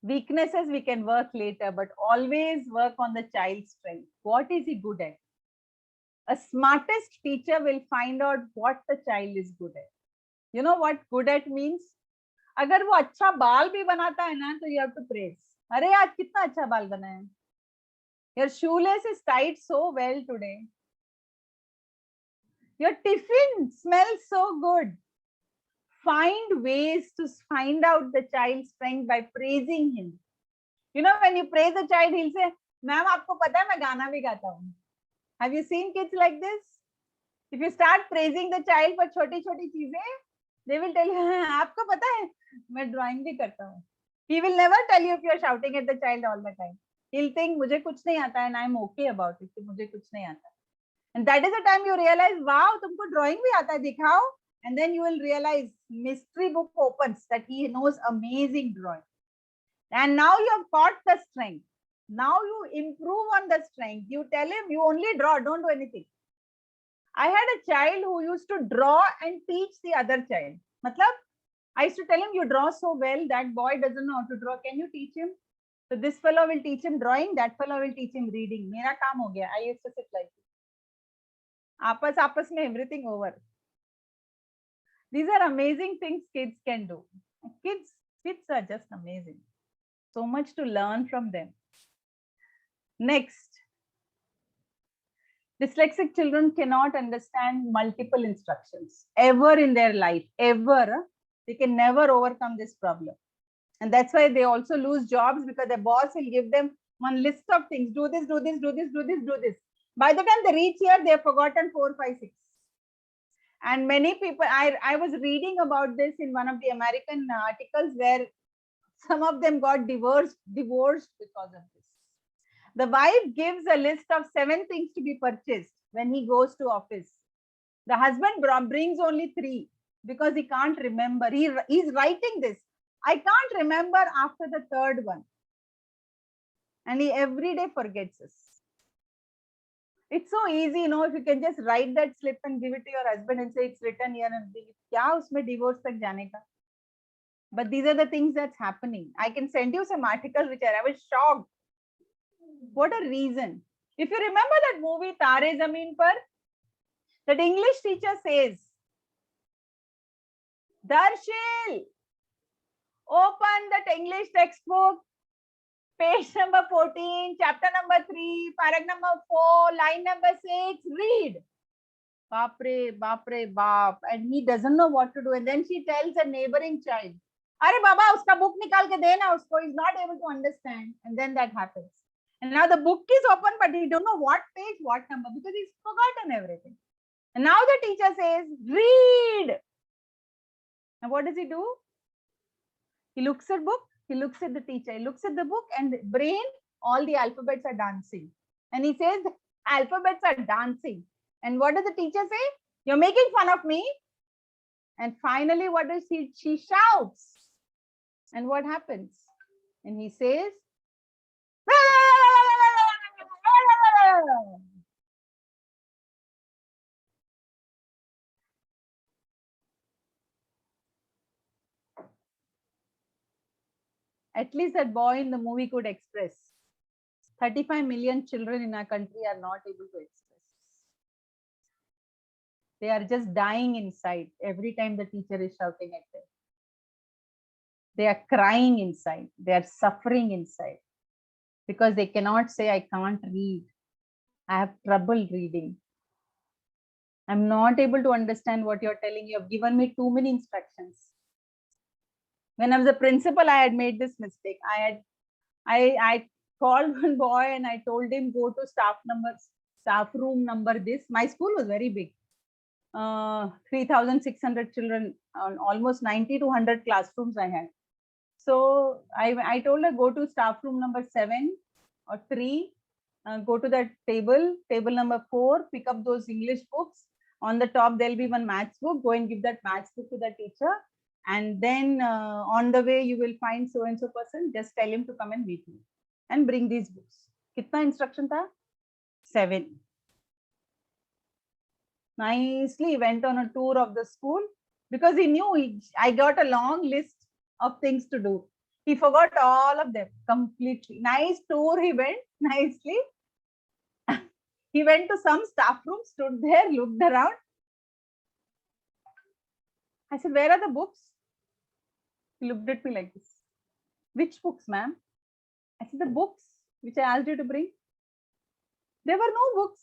Weaknesses we can work later, but always work on the child's strength. What is he good at? A smartest teacher will find out what the child is good at. You know what good at means? अगर वो अच्छा बाल भी बनाता है ना, तो you have to praise. अरे आज कितना अच्छा बाल बना है. Your shoelace is tied so well today. Your tiffin smells so good. Find ways to find out the child's strength by praising him. You know, when you praise a child, he'll say, "Ma'am, आपको पता है मैं गाना भी गाता हूँ." Have you seen kids like this? If you start praising the child for छोटी-छोटी चीजें, they will tell you, "आपको पता है मैं drawing भी करता हूँ." He will never tell you if you are shouting at the child all the time. He'll think मुझे कुछ नहीं आता है, and I'm okay about it. कि मुझे कुछ नहीं आता. And that is the time you realize, wow, तुमको drawing भी आता है, दिखाओ. And then you will realize mystery book opens that he knows amazing drawing. And now you have caught the strength. Now you improve on the strength. You tell him you only draw, don't do anything. I had a child who used to draw and teach the other child. Matlab, I used to tell him, you draw so well, that boy doesn't know how to draw. Can you teach him? So this fellow will teach him drawing, that fellow will teach him reading. Mera kaam ho gaya. I used to sit like this. Aapas mein everything over. These are amazing things kids can do. Kids are just amazing. So much to learn from them. Next, dyslexic children cannot understand multiple instructions ever in their life, ever. They can never overcome this problem. And that's why they also lose jobs, because the boss will give them one list of things. Do this, do this, do this, do this, do this. By the time they reach here, they have forgotten 4, 5, 6. And many people, I was reading about this in one of the American articles where some of them got divorced because of this. The wife gives a list of 7 things to be purchased when he goes to office. The husband brings only 3 because he can't remember. He's writing this. I can't remember after the 3rd one. And he every day forgets this. It's so easy, you know, if you can just write that slip and give it to your husband and say it's written here, and kya usme divorce tak jane ka? But these are the things that's happening. I can send you some articles which I was shocked. What a reason. If you remember that movie Tare Zameen Par, that English teacher says, Darshil, open that English textbook, page number 14, chapter number 3, paragraph number 4, line number 6, read. Bapre, bapre, bap. And he doesn't know what to do. And then she tells a neighboring child, Are Baba, uska book nikal ke dena usko. He's not able to understand. And then that happens. And now the book is open, but he don't know what page, what number, because he's forgotten everything. And now the teacher says, read. And what does he do? He looks at book, he looks at the teacher, he looks at the book, and brain, all the alphabets are dancing. And he says, alphabets are dancing. And what does the teacher say? You're making fun of me. And finally, what does she shouts? And what happens? And he says, at least that boy in the movie could express. 35 million children in our country are not able to express. They are just dying inside every time the teacher is shouting at them. They are crying inside. They are suffering inside because they cannot say, I can't read. I have trouble reading. I'm not able to understand what you're telling. You have given me too many instructions. When I was a principal, I had made this mistake. I called one boy and I told him, go to staff room number this. My school was very big. 3,600 children, almost 90 to 100 classrooms I had. So I told her, go to staff room number 7 or 3, go to that table number 4, pick up those English books. On the top, there'll be one maths book. Go and give that maths book to the teacher. And then on the way, you will find so-and-so person. Just tell him to come and meet me and bring these books. Kitna instruction tha? 7. Nicely he went on a tour of the school because he knew I got a long list of things to do. He forgot all of them completely. Nice tour he went nicely. He went to some staff room, stood there, looked around. I said, where are the books? He looked at me like this. Which books, ma'am? I said, the books which I asked you to bring. There were no books.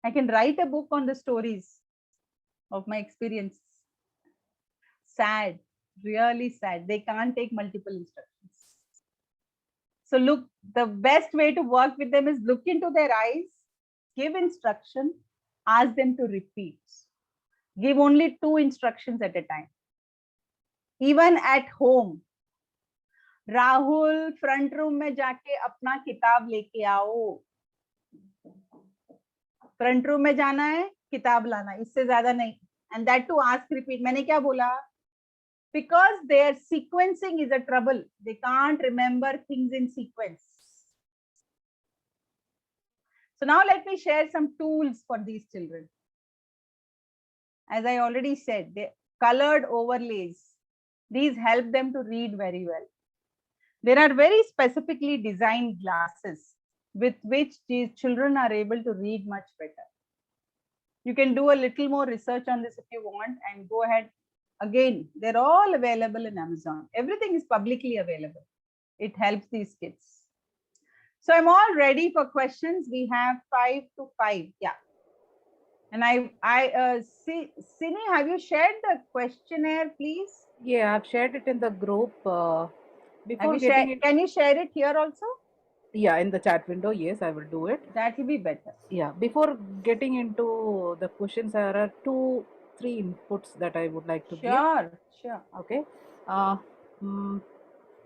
I can write a book on the stories of my experience. Sad, really sad. They can't take multiple instructions. So look, the best way to work with them is look into their eyes, give instruction, ask them to repeat. Give only 2 instructions at a time. Even at home, Rahul front room में जाके अपना किताब लेके आओ. Front room में जाना है, किताब लाना, इससे ज्यादा नहीं. And that to ask repeat. मैंने क्या बोला? Because their sequencing is a trouble. They can't remember things in sequence. So now let me share some tools for these children. As I already said, they colored overlays. These help them to read very well. There are very specifically designed glasses with which these children are able to read much better. You can do a little more research on this if you want and go ahead. Again, they're all available in Amazon. Everything is publicly available. It helps these kids. So I'm all ready for questions. We have 5 to 5. Yeah. And see, Sini, have you shared the questionnaire, please? Yeah, I've shared it in the group. Before Have you getting shared, can you share it here also? Yeah, in the chat window, yes, I will do it. That will be better. Yeah, before getting into the questions, there are 2, 3 inputs that I would like to give. Sure. Okay.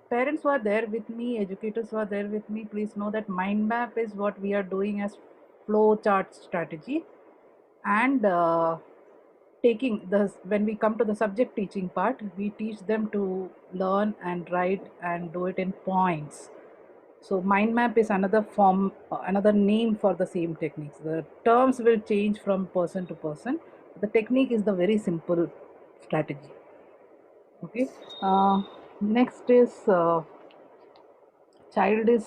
Parents who are there with me, educators who are there with me, please know that mind map is what we are doing as flow chart strategy. And taking the, when we come to the subject teaching part, we teach them to learn and write and do it in points. So mind map is another form, another name for the same techniques. The terms will change from person to person. The technique is the very simple strategy. Okay. Next is child is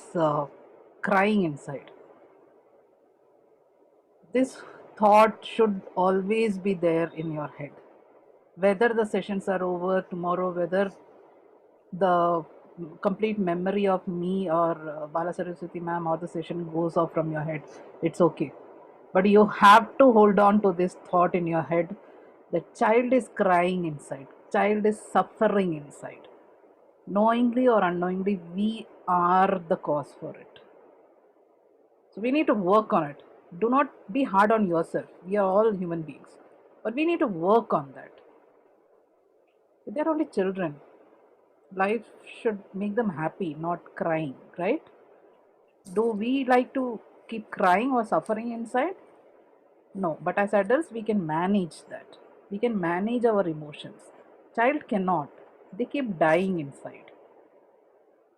crying inside. This thought should always be there in your head. Whether the sessions are over tomorrow, whether the complete memory of me or Bala Saraswati ma'am or the session goes off from your head, it's okay. But you have to hold on to this thought in your head. The child is crying inside. Child is suffering inside. Knowingly or unknowingly, we are the cause for it. So we need to work on it. Do not be hard on yourself. We are all human beings. But we need to work on that. They're only children. Life should make them happy, not crying, right? Do we like to keep crying or suffering inside? No, but as adults, we can manage that. We can manage our emotions. Child cannot. They keep dying inside.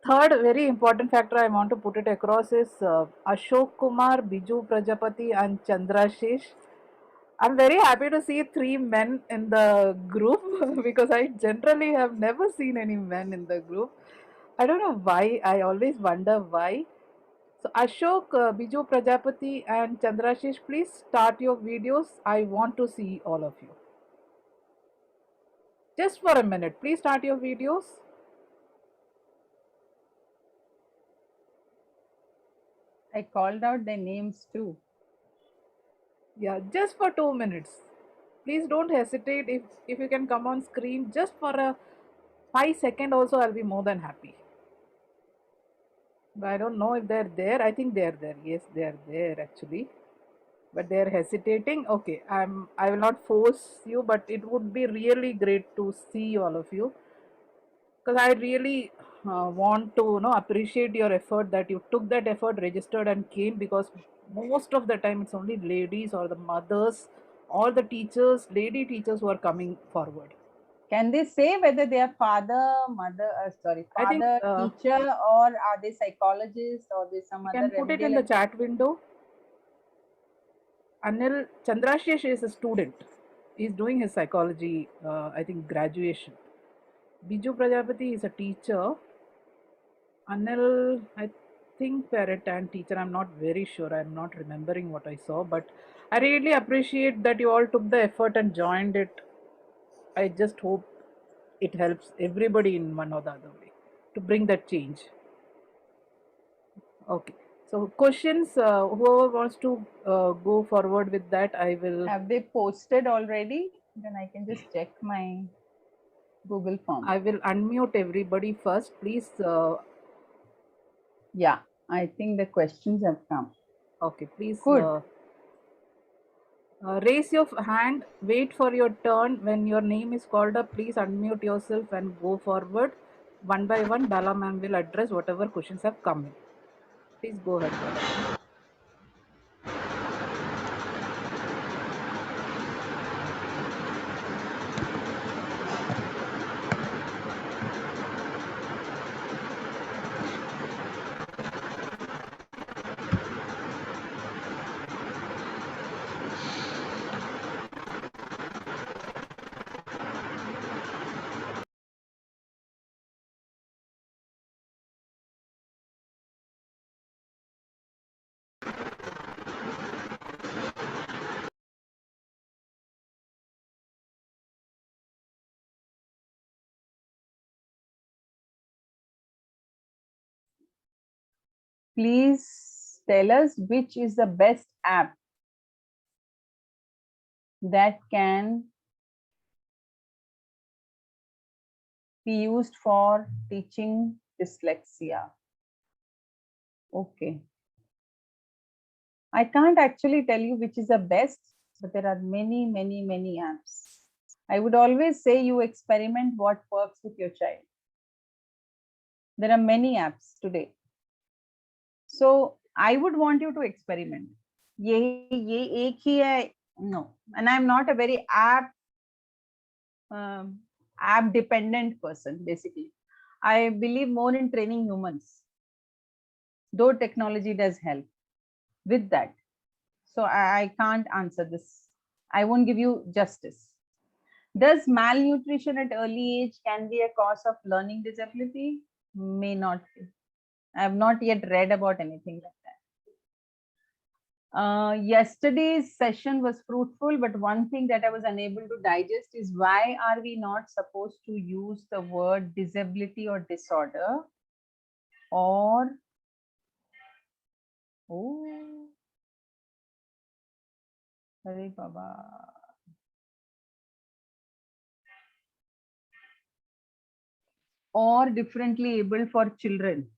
Third very important factor I want to put it across is Ashok Kumar, Biju Prajapati and Chandrashish. I'm very happy to see 3 men in the group because I generally have never seen any men in the group. I don't know why. I always wonder why. So Ashok, Biju Prajapati and Chandrashish, please start your videos. I want to see all of you. Just for a minute, please start your videos. I called out their names too. Yeah, just for 2 minutes. Please don't hesitate. If you can come on screen just for a 5 second also, I'll be more than happy. But I don't know if they're there. I think they're there. Yes, they're there actually. But they're hesitating. Okay, I will not force you, but it would be really great to see all of you. Because I really want to appreciate your effort, that you took that effort, registered and came, because most of the time it's only ladies or the mothers or the teachers, lady teachers who are coming forward. Can they say whether they are father, mother, I think father, teacher, or are they psychologists, or they some you other can put it remedial in the chat window. Anil Chandrashesh is a student. He's doing his psychology, I think, graduation. Biju Prajapati is a teacher. Anil, I think parent and teacher. I'm not very sure. I'm not remembering what I saw, but I really appreciate that you all took the effort and joined it. I just hope it helps everybody in one or the other way to bring that change. Okay. So questions, whoever wants to go forward with that, I will. Have they posted already? Then I can just check my Google form. I will unmute everybody first, please. Yeah, I think the questions have come. Okay, please. Good. Raise your hand, wait for your turn. When your name is called up, please unmute yourself and go forward. One by one, Bala ma'am will address whatever questions have come in. Please go ahead, Bala ma'am. Please tell us which is the best app that can be used for teaching dyslexia. Okay. I can't actually tell you which is the best, but there are many, many, many apps. I would always say you experiment what works with your child. There are many apps today. So I would want you to experiment. ये एक ही है, no. And I'm not a very app dependent person, basically. I believe more in training humans, though technology does help with that. So I can't answer this. I won't give you justice. Does malnutrition at early age can be a cause of learning disability? May not be. I have not yet read about anything like that. Yesterday's session was fruitful, but one thing that I was unable to digest is why are we not supposed to use the word disability or disorder, or Hare Baba. Or differently able for children.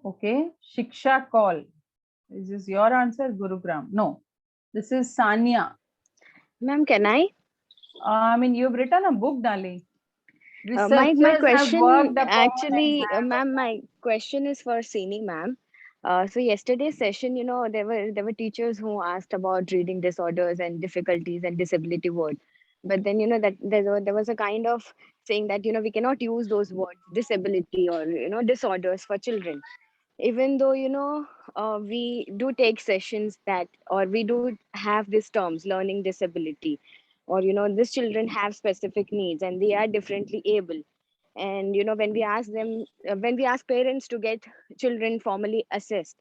Okay, Shiksha call. Is this your answer, Gurugram? No, this is Sanya. Ma'am, can I? I mean, you've written a book, Dali. My Researchers have question worked upon actually, and have ma'am, my question is for Sini, ma'am. So yesterday's session, there were teachers who asked about reading disorders and difficulties and disability word, but then that there was a kind of saying that we cannot use those words disability or disorders for children, even though we do take sessions that, or we do have these terms learning disability, or these children have specific needs and they are differently able. And when we ask them, when we ask parents to get children formally assessed,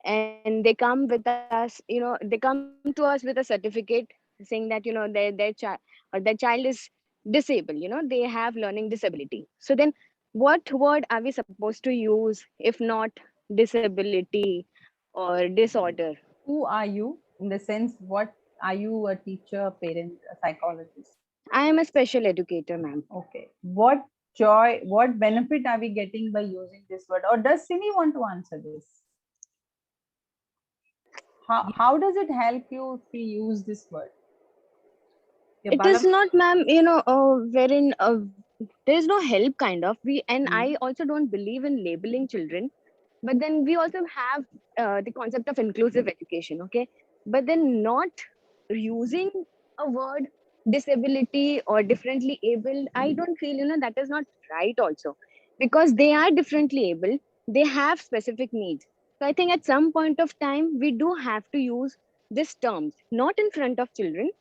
and they come with us, they come to us with a certificate saying that their child or their child is disabled, they have learning disability. So then what word are we supposed to use if not disability or disorder? who are you? In the sense, what are you, a teacher, parent, a psychologist? I am a special educator, ma'am. Okay. What joy, what benefit are we getting by using this word? Or does Sini want to answer this? How does it help you if we use this word? Yeah, It is Bala, not, ma'am, wherein there is no help kind of. I also don't believe in labeling children, but then we also have the concept of inclusive education, okay? But then not using a word disability or differently abled, I don't feel, that is not right also, because they are differently able, they have specific needs. So I think at some point of time we do have to use these terms, not in front of children,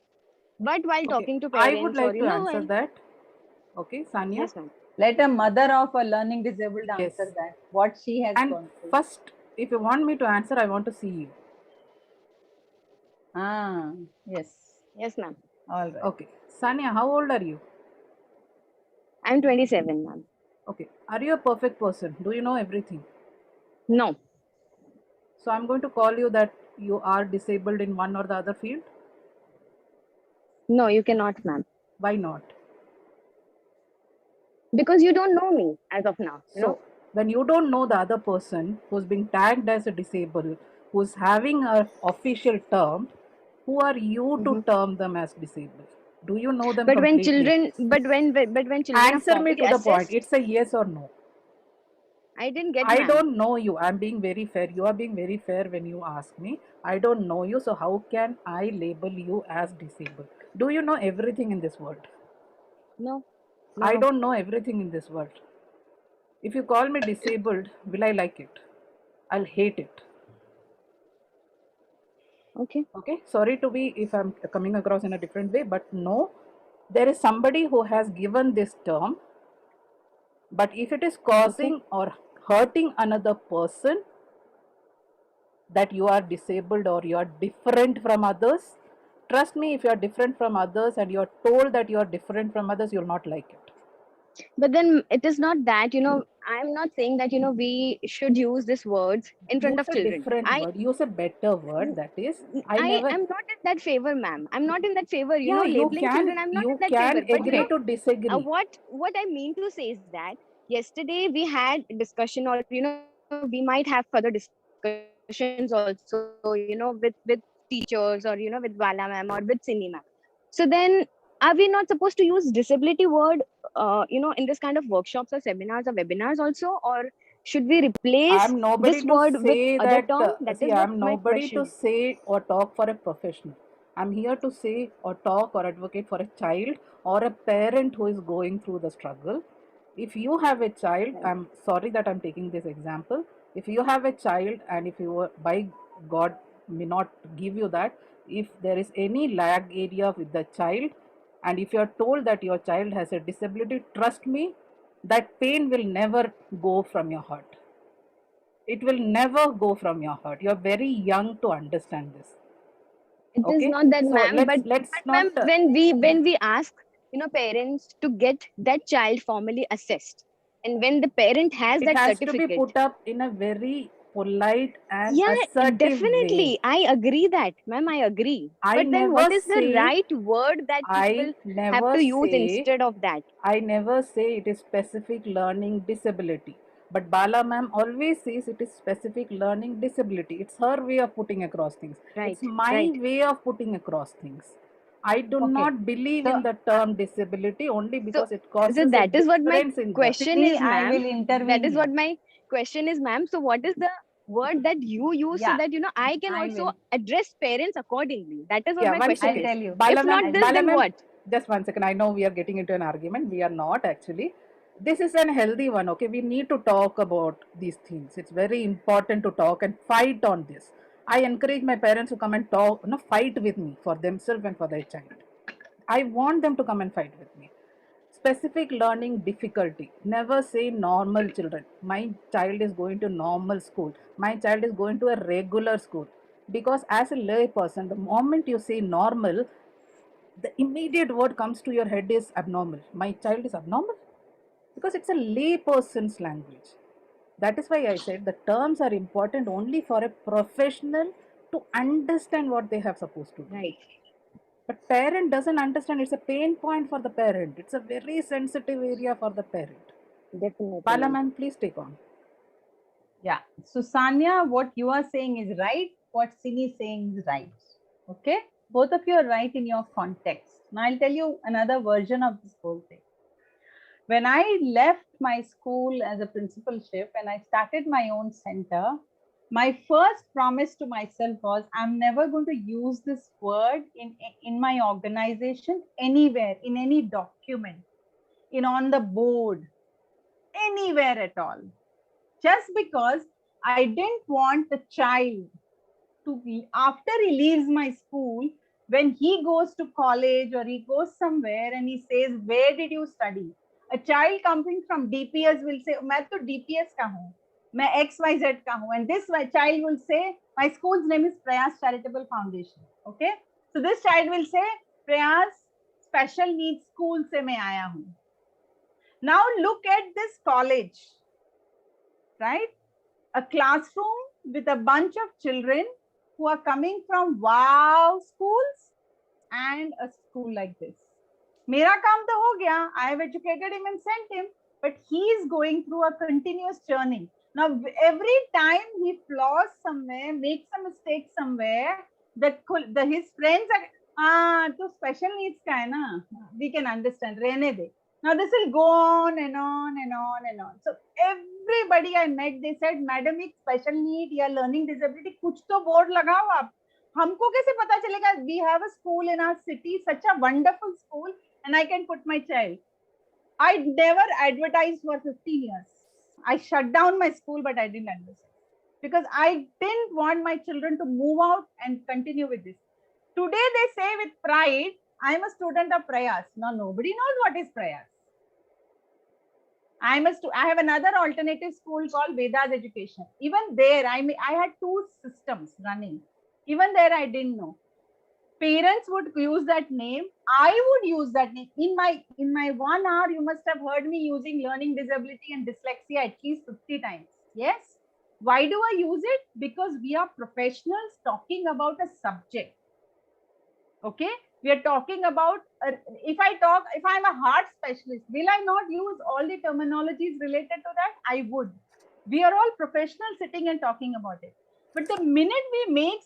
but while Okay, talking to I would parents, or like to answer while. that. Okay, Sanya. Yes, ma'am. Let a mother of a learning disabled Yes. answer that, what she has And gone through. first, if you want me to answer, I want to see you. Ah, yes. Yes, ma'am. All right. Okay, Sanya, how old are you? I'm 27, ma'am. Okay, are you a perfect person? Do you know everything? No. So I'm going to call you that you are disabled in one or the other field. No, you cannot, ma'am. Why not? Because you don't know me as of now, So when you don't know the other person who's being tagged as a disabled, who's having a official term, who are you to Mhm. term them as disabled? Do you know them But when completely? children, but when children are Answer me formally to the point. assessed, It's a yes or no. I didn't get, I ma'am. don't know you. I'm being very fair. You are being very fair when you ask me. I don't know you. So how can I label you as disabled? Do you know everything in this world? No, I no. don't know everything in this world. If you call me disabled, will I like it? I'll hate it. Okay. Okay, sorry to be if I'm coming across in a different way, but no, there is somebody who has given this term, but if it is Okay. causing or hurting another person, that you are disabled or you are different from others, trust me, if you are different from others and you are told that you are different from others, you'll not like it. But then it is not that, I'm not saying that, we should use these words in front Use of a children. different word, use a better word, that is, I I never. am not in that favor, ma'am. I'm not in that favor, Yeah, labeling children. I'm not in you that favor. can But agree Okay. to disagree. what I mean to say is that yesterday we had discussion, or we might have further discussions also, with teachers, or with Vala ma'am or with Sini ma'am. So then, are we not supposed to use disability word, in this kind of workshops or seminars or webinars also, or should we replace I'm this nobody to word with say other that, term? That is see, what I'm my nobody to question is. say or talk for a professional. I'm here to say or talk or advocate for a child or a parent who is going through the struggle. If you have a child, Right. I'm sorry that I'm taking this example. If you have a child and if you, by God, may not give you that, if there is any lag area with the child, and if you are told that your child has a disability, trust me, that pain will never go from your heart. It will never go from your heart. You're very young to understand this. It is Okay, not that, so ma'am. But let's not. ma'am, when we ask, parents to get that child formally assessed, and when the parent has It that has to be certificate, put up in a very polite and yeah, assertive way. definitely, I agree that, ma'am. I agree. I But then, never what is the say right word that I people have never to use say instead of that? I never say it is specific learning disability. But Bala ma'am always says it is specific learning disability. It's her way of putting across things. Right, It's my right. way of putting across things. I do Okay. not believe So, in the term disability only So, because it so causes a that is what my difference in the. question Sini, is, I ma'am. will That intervene is here. what my question is, ma'am. So, what is the word that you use, so Yeah, that I can I also will. address parents accordingly? That is what Yeah, my one question I'll second. is. tell you. If not I'll this, tell Bala you. then ma'am, what? just one second. I know we are getting into an argument. We are not actually. This is an healthy one, okay? We need to talk about these things. It's very important to talk and fight on this. I encourage my parents to come and talk, no, fight with me for themselves and for their child. I want them to come and fight with me. Specific learning difficulty. Never say normal children. My child is going to normal school. My child is going to a regular school. Because as a lay person, the moment you say normal, the immediate word comes to your head is abnormal. My child is abnormal because it's a lay person's language. That is why I said the terms are important only for a professional to understand what they have supposed to do. Right. But parent doesn't understand. It's a pain point for the parent. It's a very sensitive area for the parent. Definitely, ma'am. Balaman, please take on. Yeah. So, Sanya, what you are saying is right. What Sini is saying is right. Okay. Both of you are right in your context. Now, I'll tell you another version of this whole thing. When I left my school as a principalship and I started my own center, my first promise to myself was I'm never going to use this word in my organization, anywhere, in any document, on the board, anywhere at all. Just because I didn't want the child to be, after he leaves my school, when he goes to college or he goes somewhere and he says, where did you study? A child coming from DPS will say, मैं तो DPS का हूँ, मैं XYZ का हूँ, and this child will say, my school's name is Prayas Charitable Foundation. Okay, so this child will say, Prayas Special Needs School से मैं आया हूँ. Now look at this college, right? A classroom with a bunch of children who are coming from wow schools and a school like this. Mera kaam to ho gaya. I have educated him and sent him, but he is going through a continuous journey. Now, every time he flaws somewhere, makes a mistake somewhere, his friends are, to special needs ka hai na, we can understand, rehne de. Now, this will go on and on and on and on. So, everybody I met, they said, Madam, एक special need या learning disability, कुछ तो board लगाओ आप. हमको कैसे पता चलेगा? We have a school in our city, such a wonderful school, and I can put my child. I never advertised for 15 years. I shut down my school, but I didn't understand. Because I didn't want my children to move out and continue with this. Today they say with pride, I am a student of Prayas. Now nobody knows what is Prayas. I have another alternative school called Vedas Education. Even there, I had two systems running. Even there, I didn't know. Parents would use that name. I would use that name. In my 1 hour, you must have heard me using learning disability and dyslexia at least 50 times. Yes. Why do I use it? Because we are professionals talking about a subject. Okay. We are talking about, if I'm a heart specialist, will I not use all the terminologies related to that? I would. We are all professionals sitting and talking about it. But the minute we make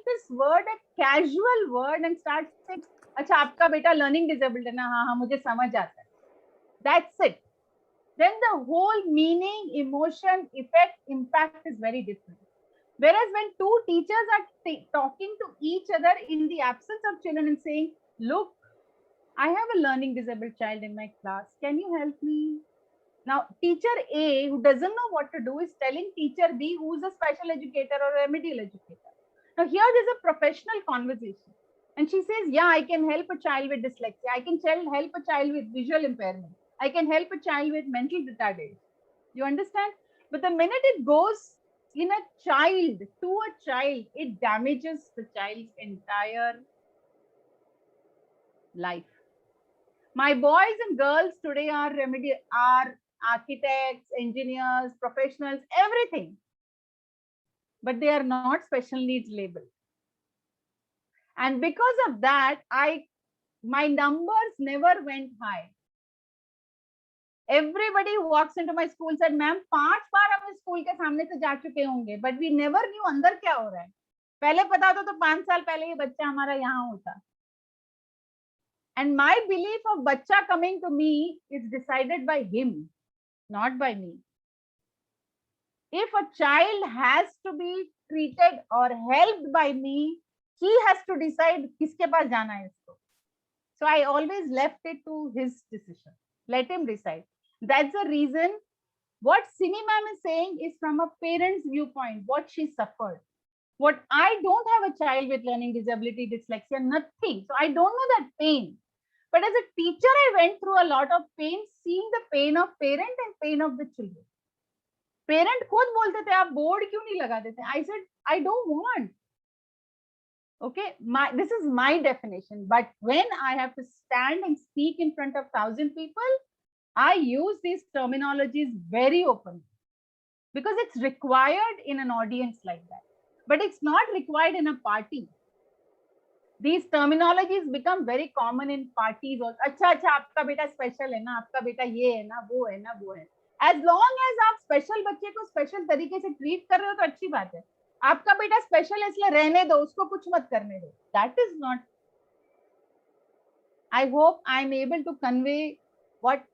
this word a casual word and start saying, अच्छा आपका बेटा learning disabled है ना, हाँ मुझे समझ आता है. That's it. Then the whole meaning, emotion, effect, impact is very different. Whereas when two teachers are talking to each other in the absence of children and saying, look, I have a learning disabled child in my class. Can you help me? Now, teacher A, who doesn't know what to do, is telling teacher B, who's a special educator or a remedial educator. Now, here there's a professional conversation. And she says, yeah, I can help a child with dyslexia. I can help a child with visual impairment. I can help a child with mental retardation. You understand? But the minute it goes in a child, to a child, it damages the child's entire life. My boys and girls today are architects, engineers, professionals, everything. But they are not special needs labeled. And because of that, my numbers never went high. Everybody who walks into my school said, ma'am, 5 बार हम school के सामने से जा चुके होंगे, but we never knew अंदर क्या हो रहा है. पहले पता तो 5 साल पहले ये बच्चा हमारा यहाँ होता. And my belief of बच्चा coming to me is decided by him, not by me. If a child has to be treated or helped by me, he has to decide किसके पास जाना है इसको. So I always left it to his decision. Let him decide. That's the reason what Simi ma'am is saying is from a parent's viewpoint, what she suffered. What I don't have a child with learning disability, dyslexia, nothing. So I don't know that pain. But as a teacher, I went through a lot of pain, seeing the pain of parent and pain of the children. Parent खुद बोलते थे आप board क्यों नहीं लगा देते? I said I don't want. Okay, this is my definition. But when I have to stand and speak in front of 1,000 people, I use these terminologies very openly because it's required in an audience like that. But it's not required in a party. These terminologies become very common in parties. Also, अच्छा आपका बेटा special है ना, आपका बेटा ये है ना, वो है ना, वो है. As long as आप special बच्चे को special तरीके से treat कर रहे हो तो अच्छी बात है. आपका बेटा special है इसलिए रहने दो, उसको कुछ मत करने दो. That is not. I hope I am able to convey what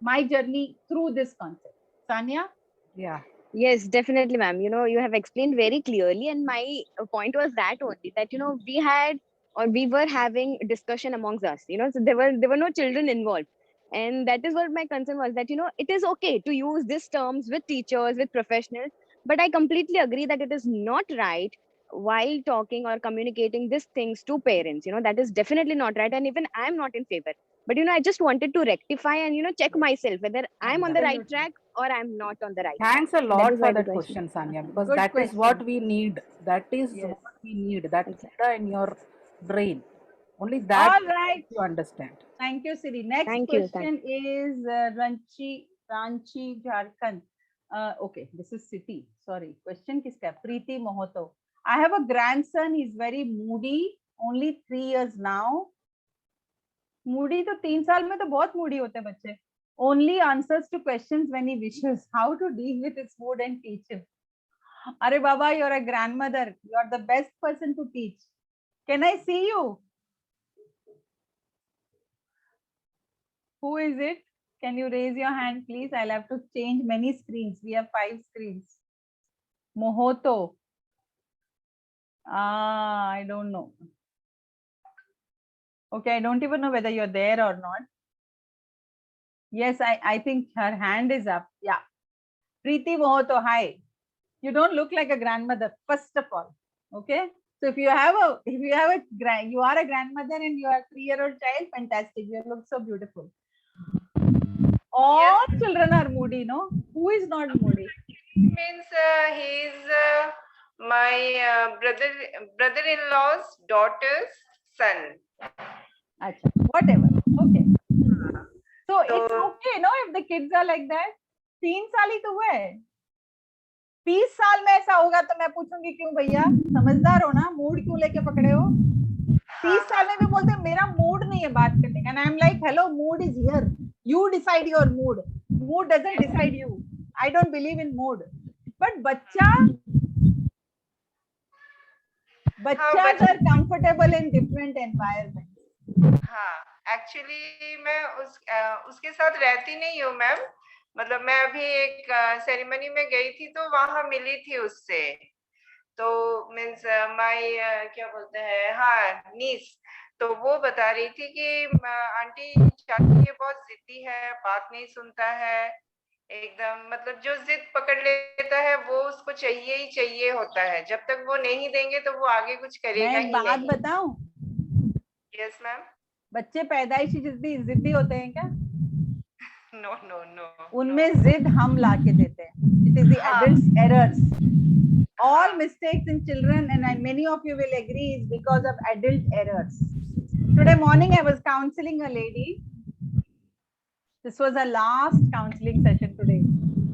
my journey through this concept. Sanya? Yeah, Yes, definitely, ma'am. You have explained very clearly, and my point was that only that we had or we were having a discussion amongst us. So there were no children involved, and that is what my concern was. That it is okay to use these terms with teachers, with professionals, but I completely agree that it is not right while talking or communicating these things to parents. That is definitely not right, and even I'm not in favor. But I just wanted to rectify and check Yes, myself whether I'm on the right absolutely. track or I'm not on the right track. Thanks a That lot is for why the that question. question, Sanya, because Good that is what question. we need. That is Yes. what we need. That Exactly. data in your brain. Only that All will help right. you understand. Thank you, Siri. Next Thank you. question is Ranchi, Jharkhand. Okay, this is city. Sorry. Question kiska? Preeti Mohoto. I have a grandson. He's very moody. Only 3 years now. Moody तो 3 साल में तो बहुत moody होते हैं बच्चे. Only answers to questions when he wishes. How to deal with his mood and teach him. Are Baba, you're a grandmother. You're the best person to teach. Can I see you? Who is it? Can you raise your hand, please? I'll have to change many screens. We have 5 screens. Mohoto. I don't know. Okay, I don't even know whether you're there or not. Yes, I think her hand is up. Yeah. Preeti Mohoto, hi. You don't look like a grandmother, first of all. Okay. So if you are a grandmother and you are a 3-year-old child, fantastic. You look so beautiful. All children are moody, no? Who is not moody? Means he's my brother-in-law's daughter's son. Acha, whatever. Okay. So So- it's okay, no, if the kids are like that. 3 साल ही तो हुआ है. 30 साल में ऐसा होगा तो मैं पूछूंगी क्यों भैया? समझदार हो ना? मूड क्यों लेके पकड़े हो? 30 साल में भी बोलते हैं मेरा मूड नहीं है बात करने का. And I'm like, hello, mood is here. You decide your mood. Mood doesn't decide you. I don't believe in mood. But bachas are comfortable in different environments. हाँ, एक्चुअली मैं उसके साथ रहती नहीं हूँ मैम. मतलब मैं अभी एक सेरेमनी में गई थी तो वहां मिली थी उससे. तो मीन्स माय क्या बोलते हैं, हाँ, नीस. तो वो बता रही थी कि आंटी चाची ये बहुत जिद्दी है, बात नहीं सुनता है एकदम. मतलब जो जिद पकड़ लेता है वो उसको चाहिए ही चाहिए होता है. जब तक वो नहीं देंगे तो वो आगे कुछ करेगा मैं ही एक बात नहीं. बताऊं, यस मैम. बच्चे पैदाइशी जिद्दी होते हैं क्या? No no no. उनमें जिद हम लाके देते हैं. It is the adults' errors. All mistakes in children, and many of you will agree, is because of adult errors. Today morning I was counseling a lady. This was her last counseling session today.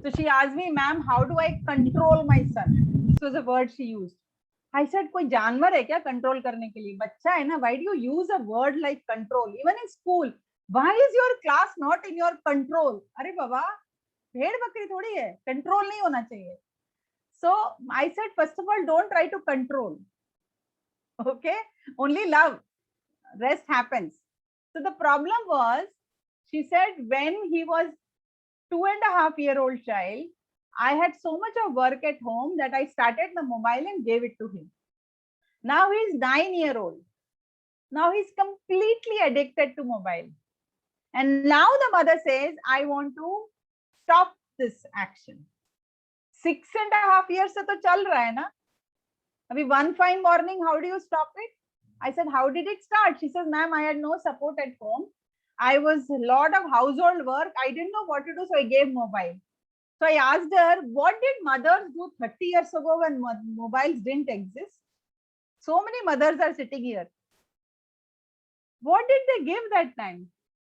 So she asked me, ma'am, how do I control my son? This was a word she used. I said, कोई जानवर है क्या control करने के लिए? बच्चा है ना. Why do you use a word like control? Even in school, why is your class not in your control? अरे बाबा, भेड़ बकरी थोड़ी है, कंट्रोल नहीं होना चाहिए. So I said, first of all, don't try to control. Okay, only love. Rest happens. So the problem was, she said, when he was 2.5-year-old child, I had so much of work at home that I started the mobile and gave it to him. Now he's 9-year-old. Now he's completely addicted to mobile. And now the mother says, I want to stop this action. 6.5 years से तो चल रहा है ना. अभी one fine morning, how do you stop it? I said, how did it start? She says, ma'am, I had no support at home. I was a lot of household work. I didn't know what to do, so I gave mobile. So I asked her, what did mothers do 30 years ago when mobiles didn't exist? So many mothers are sitting here. What did they give that time?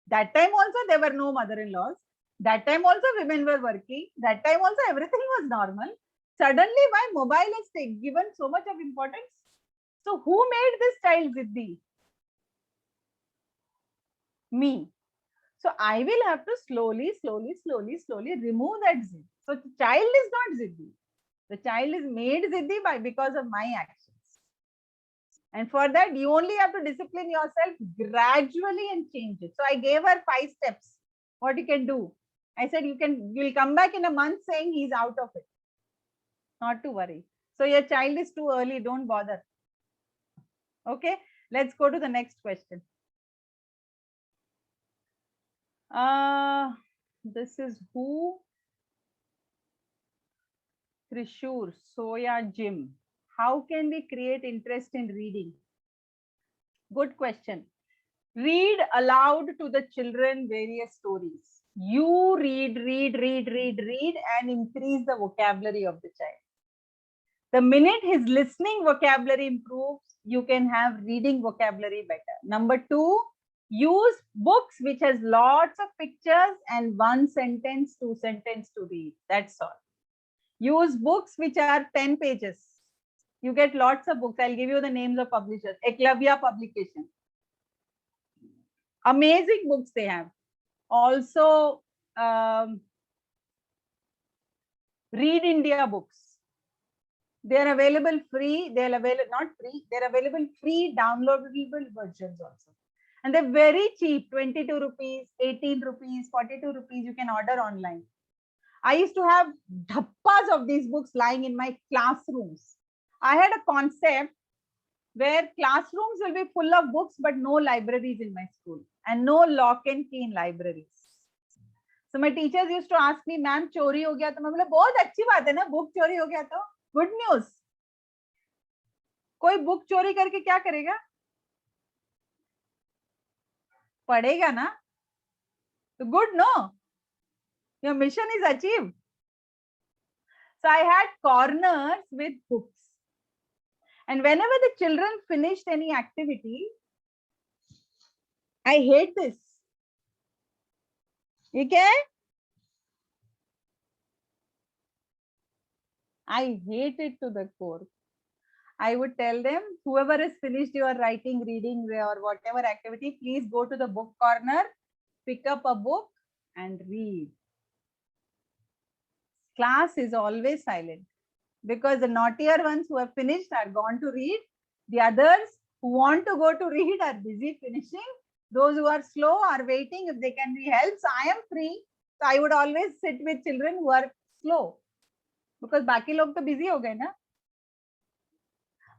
That time also there were no mother-in-laws. That time also women were working. That time also everything was normal. Suddenly why mobile is given so much of importance? So who made this child ziddi? Me. So I will have to slowly remove that zid. So the child is not ziddi. The child is made ziddi because of my actions. And for that, you only have to discipline yourself gradually and change it. So I gave her 5 steps, what you can do. I said, you'll come back in a month saying he's out of it. Not to worry. So your child is too early, don't bother. Okay, let's go to the next question. This is who? Trishur, Soya Jim. How can we create interest in reading? Good question. Read aloud to the children various stories. You read, and increase the vocabulary of the child. The minute his listening vocabulary improves, you can have reading vocabulary better. Number 2, use books which has lots of pictures and 1 sentence, 2 sentence to read. That's all. Use books which are 10 pages. You get lots of books. I'll give you the names of publishers. Eklavya Publication. Amazing books they have. Also, Read India books. They are available free. They are available, not free. They are available free downloadable versions also. And they're very cheap, 22 rupees, 18 rupees, 42 rupees. You can order online. I used to have dhappas of these books lying in my classrooms. I had a concept where classrooms will be full of books, but no libraries in my school and no lock and key in libraries. So my teachers used to ask me, "Ma'am, चोरी हो गया तो?" मैं बोला बहुत अच्छी बात है ना, बुक चोरी हो गया तो गुड न्यूज. कोई बुक चोरी करके क्या करेगा? पढ़ेगा ना. तो good no, your mission is achieved. So I had corners with books. And whenever the children finished any activity, I hate this. Okay? I hate it to the core. I would tell them, whoever has finished your writing, reading, or whatever activity, please go to the book corner, pick up a book and read. Class is always silent because the naughtier ones who have finished are gone to read. The others who want to go to read are busy finishing. Those who are slow are waiting if they can be helped. So I am free. So I would always sit with children who are slow because बाकी लोग तो busy हो गए ना.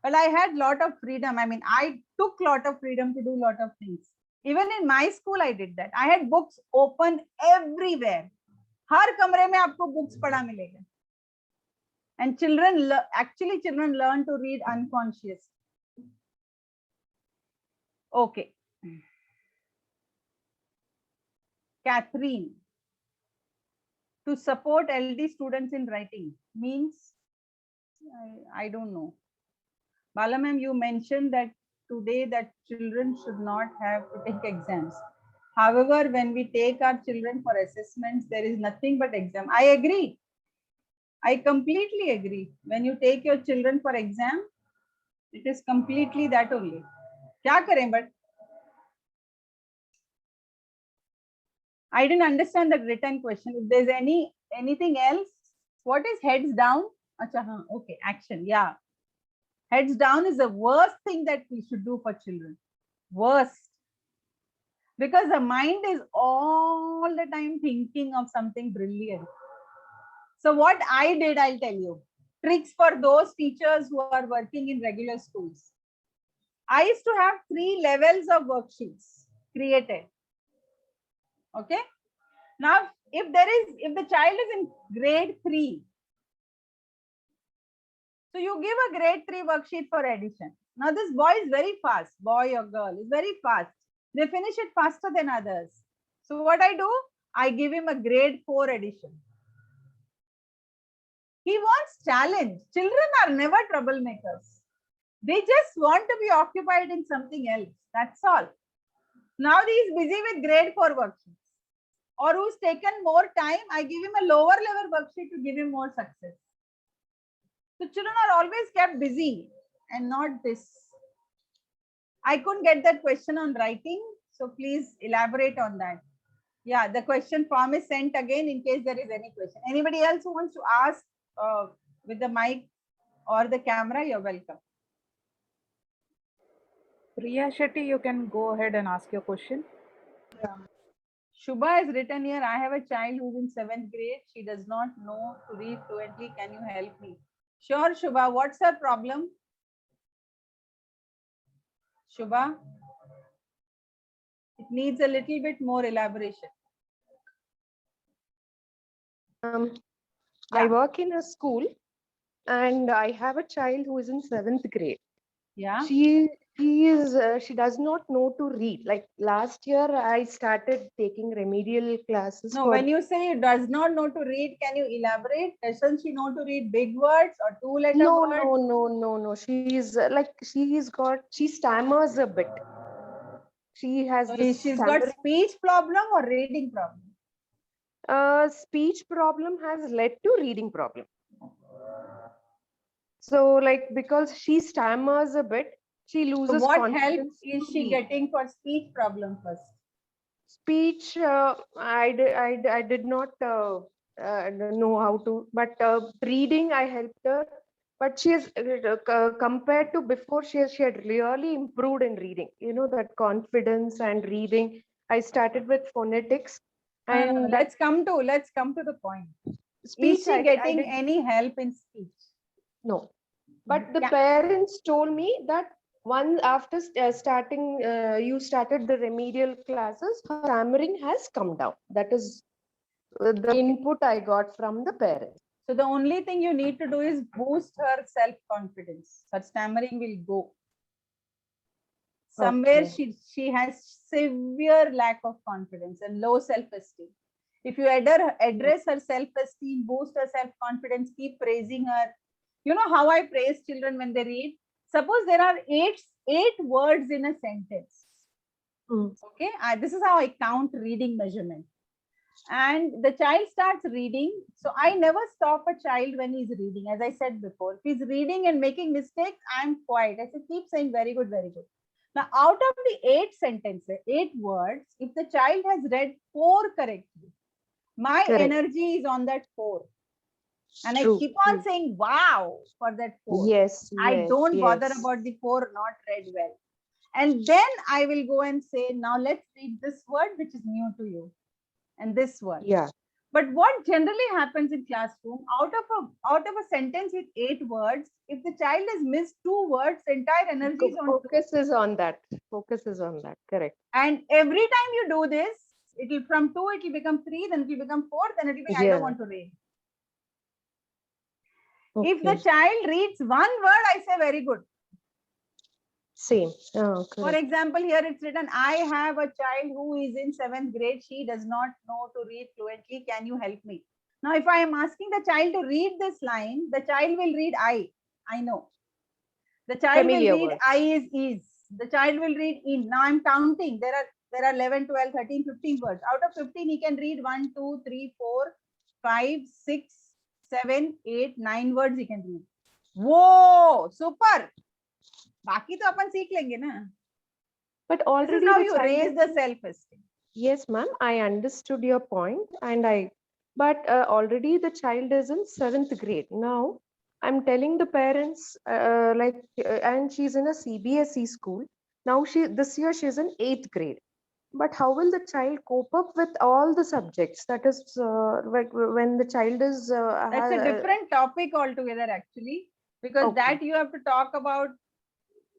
Well, I had lot of freedom. I mean, I took lot of freedom to do lot of things. Even in my school, I did that. I had books open everywhere. हर कमरे में आपको books पढ़ा मिलेगा. And children, actually children learn to read unconscious. Okay. Catherine, to support LD students in writing means, I don't know. Bala ma'am, you mentioned that today that children should not have to take exams. However, when we take our children for assessments, there is nothing but exam. I agree. I completely agree. When you take your children for exam, it is completely that only. Kya kare, but I didn't understand that written question. If there's anything else, what is heads down? Achha, okay, action. Yeah. Heads down is the worst thing that we should do for children. Worst. Because the mind is all the time thinking of something brilliant. So what I did, I'll tell you. Tricks for those teachers who are working in regular schools. I used to have 3 levels of worksheets created. Okay. Now, if the child is in grade 3, so you give a grade 3 worksheet for addition. Now this boy is very fast, boy or girl is very fast. They finish it faster than others. So what I do, I give him a grade 4 addition. He wants challenge. Children are never troublemakers. They just want to be occupied in something else. That's all. Now he is busy with grade 4 worksheets. Or who's taken more time, I give him a lower level worksheet to give him more success. So children are always kept busy and not this. I couldn't get that question on writing. So please elaborate on that. Yeah, the question form is sent again in case there is any question. Anybody else who wants to ask with the mic or the camera, you're welcome. Priya Shetty, you can go ahead and ask your question. Yeah. Shubha has written here, I have a child who's in 7th grade. She does not know to read fluently. Can you help me? Sure, Shubha. What's her problem? Shubha? It needs a little bit more elaboration. I Yeah. work in a school and I have a child who is in 7th grade. Yeah. She does not know to read. Like last year, I started taking remedial classes No, for. when you say does not know to read, can you elaborate? Doesn't she know to read big words or two-letter No, words? no. She stammers a bit. She has So this she's got stammering. speech problem or reading problem? Speech problem has led to reading problem. So, like, because she stammers a bit, she So loses what help confidence. is to she read. getting for speech problem first? Speech, I did not know how to, but reading I helped her. But she is compared to before, she had really improved in reading. You know, that confidence and reading. I started with phonetics, and that Let's come to the point. speech. Is she I getting did any help in speech? no, but the Yeah. parents told me that one after you started the remedial classes, her stammering has come down. That is the input I got from the parents. So the only thing you need to do is boost her self-confidence. Her stammering will go. Somewhere Okay. she has severe lack of confidence and low self-esteem. If you address her self-esteem, boost her self-confidence, keep praising her. You know how I praise children when they read? Suppose there are eight words in a sentence. Mm. Okay, this is how I count reading measurement. And the child starts reading. So I never stop a child when he's reading. As I said before, if he's reading and making mistakes, I'm quiet. I say, keep saying very good, very good. Now, out of the 8 sentences, 8 words, if the child has read 4 correctly, my Correct. energy is on that 4. And I True. keep on saying, wow, for that 4. Yes. I don't bother Yes. about the 4 not read well. And then I will go and say, now let's read this word which is new to you. And this word. Yeah. But what generally happens in classroom, out of a sentence with 8 words, if the child has missed 2 words, entire energy is on 2. Focus is on that. Focus is on that. Correct. And every time you do this, it will from 2, it will become 3, then it will become 4, then it will be, I don't want to read. Okay. If the child reads one word, I say very good. Same. Oh, For correct. example, here it's written, I have a child who is in 7th grade. She does not know to read fluently. Can you help me? Now, if I am asking the child to read this line, the child will read I know. The child Familiar will read words. is. The child will read in. Now I'm counting. There are 11, 12, 13, 15 words. Out of 15, he can read 1, 2, 3, 4, 5, 6, 7, 8, 9 words he can read. Whoa, super. बाकी तो अपन सीख लेंगे ना. But This already is how the you child raise is the self-esteem. Yes, ma'am, I understood your point, but already the child is in 7th grade. Now, I'm telling the parents, and she's in a CBSE school. Now, this year she's in 8th grade. But how will the child cope up with all the subjects? That is, like when the child is. That's a different topic altogether, actually, because Okay. that you have to talk about.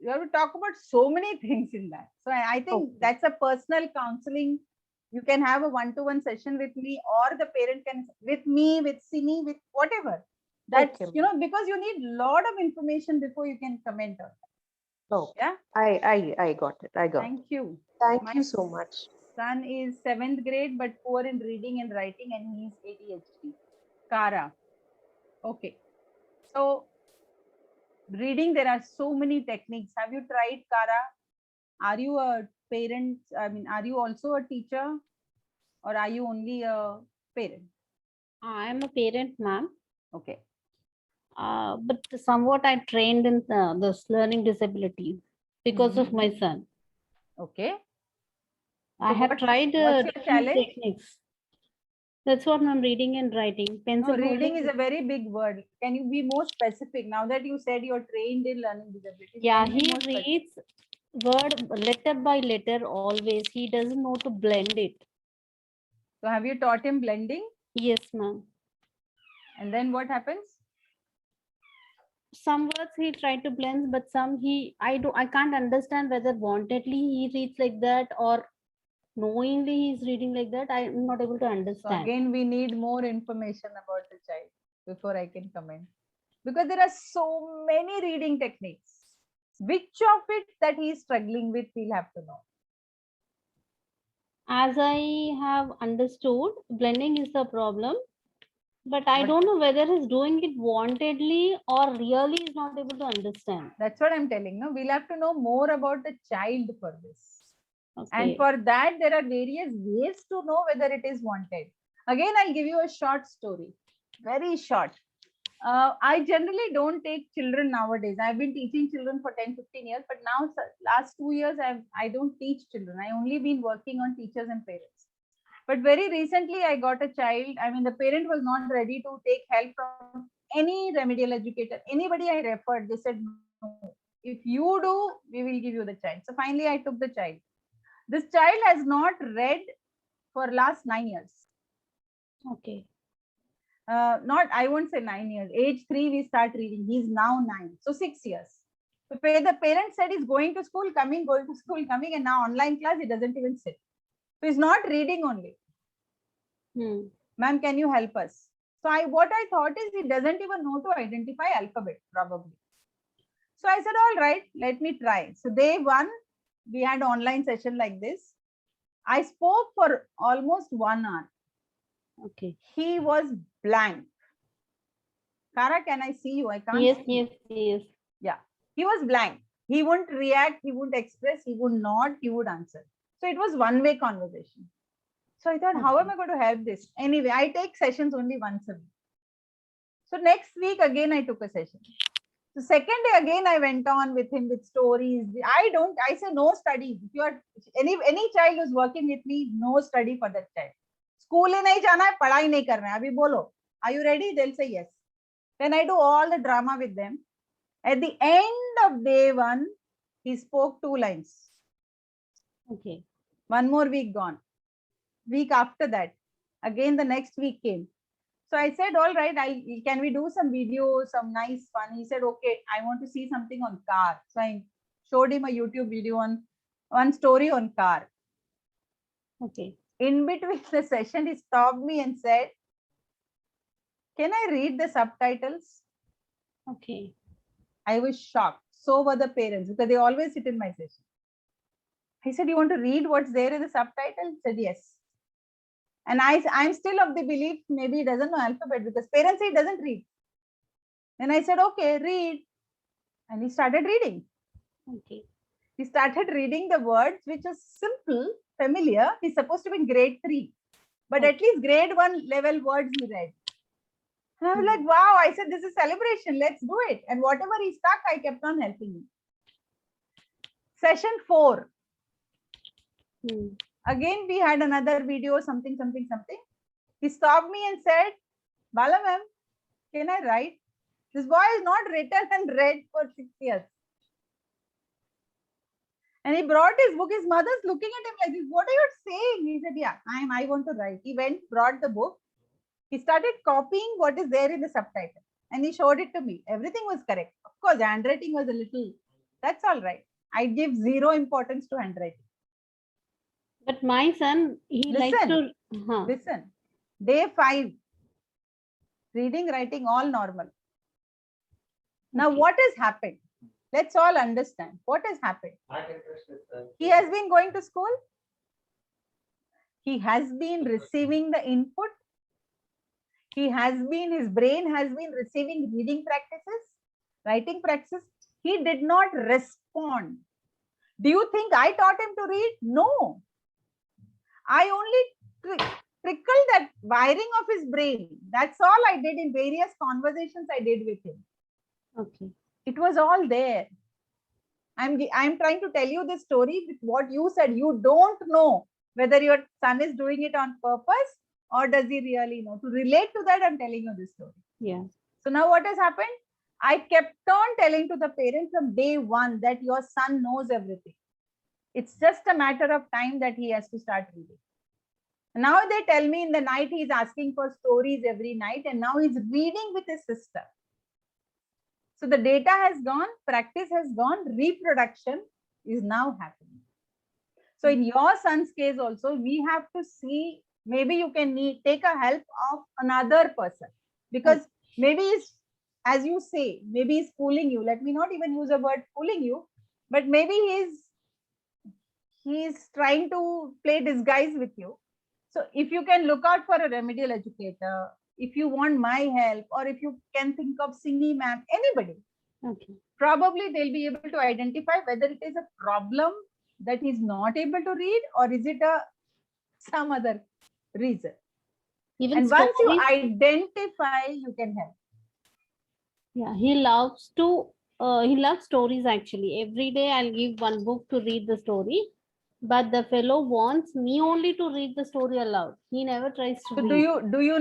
You have to talk about so many things in that. So I think Okay. that's a personal counseling. You can have a one-to-one session with me, or the parent can with me, with Sini, with whatever. That's Okay. because you need a lot of information before you can comment on that. Oh, Yeah. I got it. I got it. Thank you. Thank My you so much. son is 7th grade, but poor in reading and writing, and he's ADHD. Kara. Okay. So reading, there are so many techniques. Have you tried Kara? Are you a parent? I mean, are you also a teacher, or are you only a parent? I'm a parent, ma'am. Okay. But somewhat I trained in this learning disability because of my son. Okay. I So have tried what's your different challenge? techniques. That's what I'm reading and writing. Pencil No, reading holding. is a very big word. Can you be more specific? Now that you said you're trained in learning disabilities. Yeah, can you be he more specific? reads word letter by letter always. He doesn't know to blend it. So have you taught him blending? Yes, ma'am. And then what happens? some words he tried to blend, but some I can't understand whether wantedly he reads like that or knowingly he's reading like that. I'm not able to So understand. again, we need more information about the child before I can comment. Because there are so many reading techniques. Which of it that he is struggling with, we'll have to know. As I have understood, blending is the problem, but I But- don't know whether he's doing it wantedly or really is not able to understand. That's what I'm telling. No, we'll have to know more about the child for this. Okay. And for that, there are various ways to know whether it is wanted. Again, I'll give you a short story, very short. I generally don't take children nowadays. I've been teaching children for 10-15 years, but now last 2 years, I don't teach children. I only been working on teachers and parents. But very recently, I got a child. I mean, the parent was not ready to take help from any remedial educator. Anybody I referred, they said, no, if you do, we will give you the child. So finally, I took the child. This child has not read for last 9 years. Okay. Not, I won't say 9 years. Age 3, we start reading. He's now 9. So 6 years. The parent said he's going to school, coming, going to school, coming, and now online class, he doesn't even sit. So he's not reading only. Ma'am, can you help us? So what I thought is he doesn't even know to identify alphabet, probably. So I said, all right, let me try. So day 1, we had online session like this. I spoke for almost 1 hour. Okay. He was blank. Kara, can I see you? I can't. Yes, see. yes. Yeah, he was blank. He wouldn't react, he wouldn't express, he would nod, he would answer. So it was one-way conversation. So I thought, how am I going to help this? Anyway, I take sessions only once a week. So next week, again, I took a session. So second day, again, I went on with him with stories. I say no study. If you are any child who's working with me, no study for that child. School nahi jana hai, padhai nahi karna hai. Abhi bolo. Are you ready? They'll say yes. Then I do all the drama with them. At the end of day 1, he spoke 2 lines. Okay. 1 more week gone. Week after that, again the next week came. So I said, all right, can we do some video, some nice fun? He said, okay, I want to see something on car. So I showed him a YouTube video on one story on car. Okay. In between the session, he stopped me and said, can I read the subtitles? Okay. I was shocked. So were the parents, because they always sit in my session. He said, you want to read what's there in the subtitle? He said, yes. And I'm still of the belief, maybe he doesn't know alphabet, because parents say he doesn't read. Then I said, okay, read. And he started reading. Okay. He started reading the words, which is simple, familiar. He's supposed to be in grade 3. But at least grade 1 level words he read. And I was like, wow, I said, this is celebration. Let's do it. And whatever he stuck, I kept on helping him. Session 4. Again, we had another video, something. He stopped me and said, Bala ma'am, can I write? This boy is not written and read for 6 years. And he brought his book. His mother's looking at him like this. What are you saying? He said, yeah, I want to write. He went, brought the book. He started copying what is there in the subtitle. And he showed it to me. Everything was correct. Of course, handwriting was a little, that's all right. I give 0 importance to handwriting. But my son, he likes to. Listen. Day 5. Reading, writing, all normal. Now, what has happened? Let's all understand. What has happened? He has been going to school. He has been receiving the input. His brain has been receiving reading practices, writing practices. He did not respond. Do you think I taught him to read? No. I only trickled that wiring of his brain. That's all I did in various conversations I did with him. Okay. It was all there. I'm trying to tell you this story with what you said. You don't know whether your son is doing it on purpose or does he really know. To relate to that, I'm telling you this story. Yeah. So now what has happened? I kept on telling to the parents from day 1 that your son knows everything. It's just a matter of time that he has to start reading. Now they tell me in the night he's asking for stories every night, and now he's reading with his sister. So the data has gone, practice has gone, reproduction is now happening. So in your son's case also, we have to see, maybe you can take a help of another person, because maybe he's, as you say, maybe he's fooling you. Let me not even use the word fooling you, but maybe he's trying to play disguise with you. So if you can look out for a remedial educator, if you want my help, or if you can think of Sini ma'am, anybody, Okay. probably they'll be able to identify whether it is a problem that he's not able to read, or is it some other reason. Even And once you stories, identify, you can help. yeah, he loves stories actually. Every day I'll give one book to read the story, but the fellow wants me only to read the story aloud. He never tries to So read. do you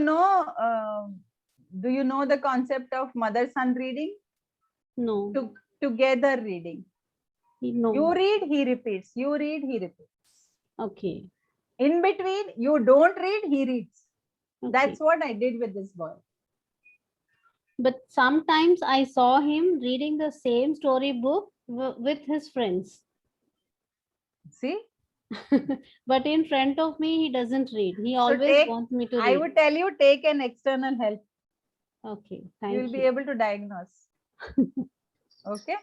know the concept of mother-son reading? No, Together reading. no. You read, he repeats. You read, he repeats. Okay. In between, you don't read, he reads. Okay. That's what I did with this boy. But sometimes I saw him reading the same storybook with his friends. See? But in front of me, he doesn't read. He always take- wants me to read. I would tell you, take an external help. Okay, You thank will you. be able to diagnose. Okay?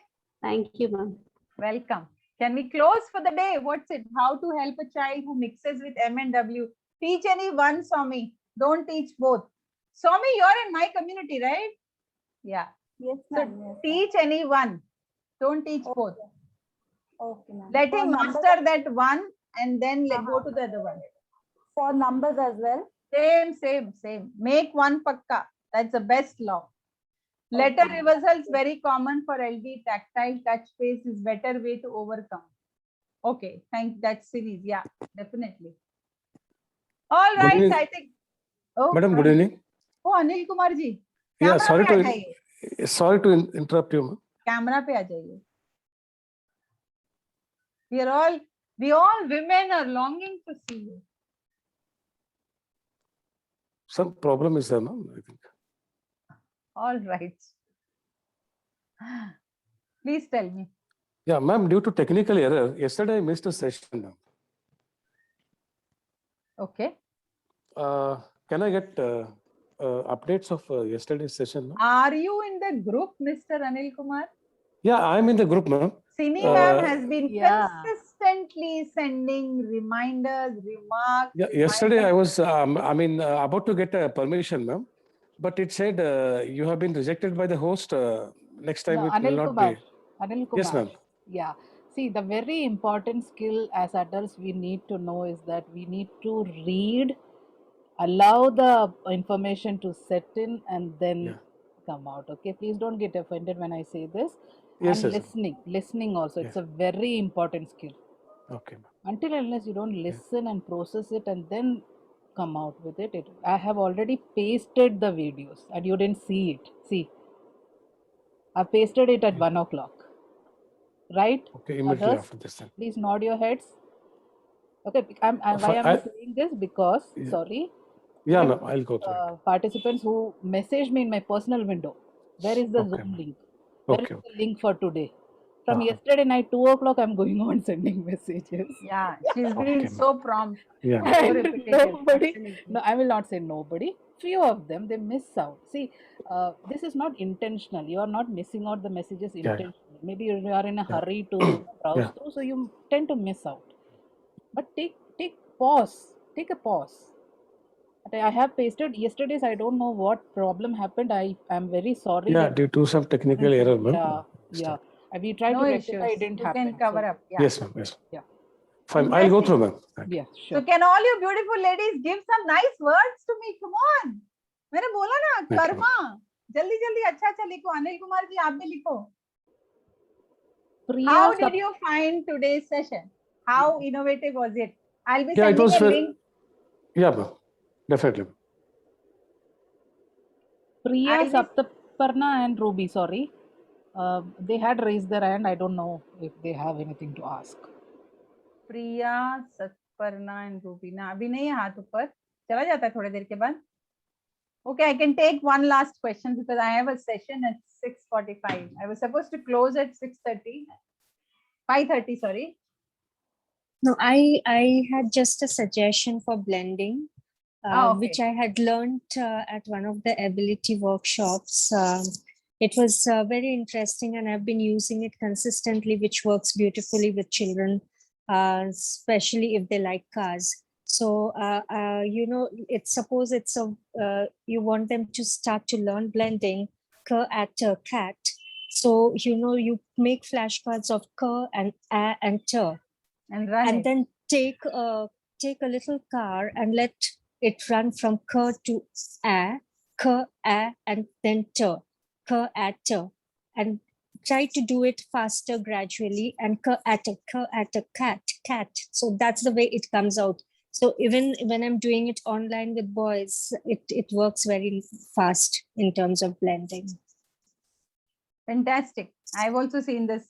Thank you, ma'am. Welcome. Can we close for the day? What's it? How to help a child who mixes with M and W? Teach any one, Swami. Don't teach both. Swami, you're in my community, right? Yeah. Yes, So ma'am. Yes, teach any one. Don't teach both. okay, ma'am. Let For him numbers- master that one and then go to the other one. For numbers as well. Same. Make one pakka. That's the best law. Letter Okay. reversals very common for LD. Tactile touch base is better way to overcome. Okay, that's series. Yeah, definitely. All Good right, evening. I think. Oh, Madam, good evening. Oh, Anil Kumar ji. Yeah, Camera sorry पे आ to जाइए. sorry to interrupt you, ma'am. Camera पे आ जाइए. We all women are longing to see you. Some problem is there, ma'am, I think. All right. Please tell me. Yeah, ma'am, due to technical error, yesterday I missed a session, ma'am. Okay. Can I get updates of yesterday's session, ma'am? Are you in the group, Mr. Anil Kumar? Yeah, I'm in the group, ma'am. Sini ma'am Uh, has been yeah. consistently sending reminders, remarks. Yeah, yesterday I was, about to get a permission, ma'am, but it said you have been rejected by the host. Next time No, it will Anil not Kumar. be. Anil Kumar. Yes, ma'am. Yeah. See, the very important skill as adults we need to know is that we need to read, allow the information to set in, and then Yeah. come out. Okay, please don't get offended when I say this. Yes, And yes, ma'am. listening also, it's a very important skill. Okay, ma'am. Until unless you don't listen and process it and then come out with it, I have already pasted the videos and you didn't see it. See, I pasted it at 1 o'clock. Right? Okay, immediately Others, after this then. please nod your heads. Okay, why am I saying this? Because, Yeah. sorry, Yeah, there ma'am, are I'll go through it. participants who messaged me in my personal window. Where is the Okay, Zoom ma'am. link? Where is Okay, the link for today? From Uh-huh. yesterday night, 2 o'clock, I'm going on sending messages. Yeah, she's Okay, been ma'am. so prompt, Yeah. so And repetitive. nobody, Absolutely. no, I will not say nobody. Few of them, they miss out. See, this is not intentional. You are not missing out the messages Yeah. intentionally. Maybe you are in a Yeah. hurry to browse Yeah. through, so you tend to miss out. But take pause. Take a pause. I have pasted yesterday's. I don't know what problem happened. I am very sorry. Yeah, That due to some technical error, ma'am. yeah. We tried No to rectify. issues. It didn't You happen. can cover So, up. Yeah. Yes, ma'am. Yes. Yeah. Fine. And I'll go blessing. through, ma'am. Thank you. Yeah, So sure. can all you beautiful ladies give some nice words to me? Come on. मैंने बोला ना Thank you, Karma. जल्दी जल्दी अच्छा अच्छा लिखो. अनिल कुमार जी आप भी लिखो. Priya How Sap- did you find today's session? How innovative was it? I'll be Yeah, it sending was a very. link. Yeah, ma'am. Definitely. Priya, I'll be- Saptaparna, and Ruby, sorry. They had raised their hand. I don't know if they have anything to ask. Priya, Satparna and Rubina अभी नहीं है हाथ ऊपर चला जाता है थोड़ी देर के बाद Okay, I can take one last question because I have a session at 6:45. I was supposed to close at 6:30. 5:30, sorry. No, I had just a suggestion for blending, Okay. which I had learned at one of the ability workshops. It was very interesting, and I've been using it consistently, which works beautifully with children, especially if they like cars. So, suppose it's you want them to start to learn blending, at cat. So, you make flashcards of and and ter, And run and it. then take a little car and let it run from k to a, and then ter, ter, and try to do it faster gradually, and k at a cat. So that's the way it comes out. So even when I'm doing it online with boys, it works very fast in terms of blending. Fantastic. I've also seen this.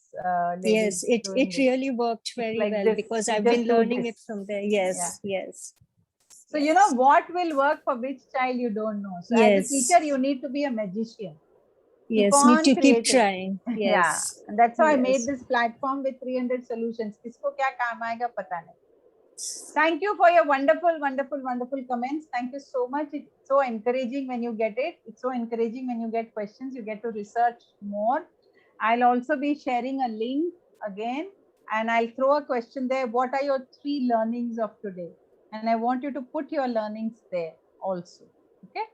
Yes, it doing this. really worked very like well this. because You I've just been do learning this. it from there. Yes, yes. So you know what will work for which child, you don't know. So as a Yes. teacher, you need to be a magician. Yes, Keep need on to keep creating. trying. Yeah, Yes. and that's how I made Yes. this platform with 300 solutions. किसको क्या काम आएगा पता नहीं. Thank you for your wonderful, wonderful, wonderful comments. Thank you so much. It's so encouraging when you get it. It's so encouraging when you get questions. You get to research more. I'll also be sharing a link again, and I'll throw a question there. What are your 3 learnings of today? And I want you to put your learnings there also. Okay.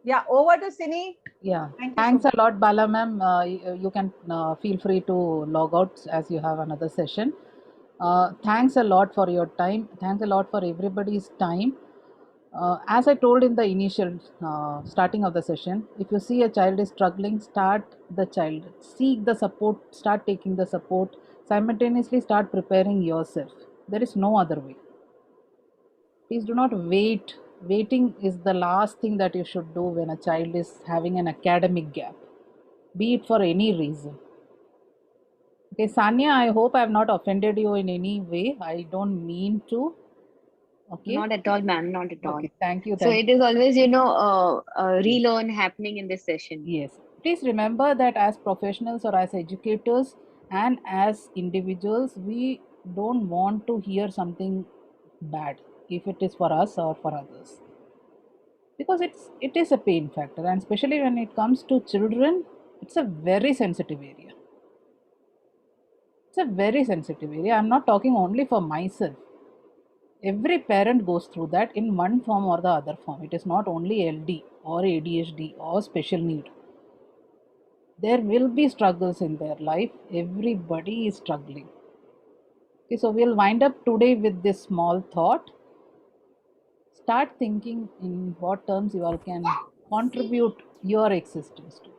Yeah. Over to Sini. Yeah, Thank you thanks so a lot, Bala ma'am. You can feel free to log out as you have another session. Thanks a lot for your time. Thanks a lot for everybody's time. As I told in the initial starting of the session, if you see a child is struggling, start the child. Seek the support, start taking the support. Simultaneously start preparing yourself. There is no other way. Please do not wait. Waiting is the last thing that you should do when a child is having an academic gap, be it for any reason. Okay, Sanya, I hope I have not offended you in any way. I don't mean to. Okay. Not at all, ma'am. Not at all. Okay, thank you. So Thank it is always, a relearn happening in this session. Yes. Please remember that as professionals or as educators and as individuals, we don't want to hear something bad, if it is for us or for others. Because it is a pain factor, and especially when it comes to children, it's a very sensitive area. It's a very sensitive area. I'm not talking only for myself. Every parent goes through that in one form or the other form. It is not only LD or ADHD or special need. There will be struggles in their life. Everybody is struggling. Okay, so we'll wind up today with this small thought. Start thinking in what terms you all can contribute your existence to.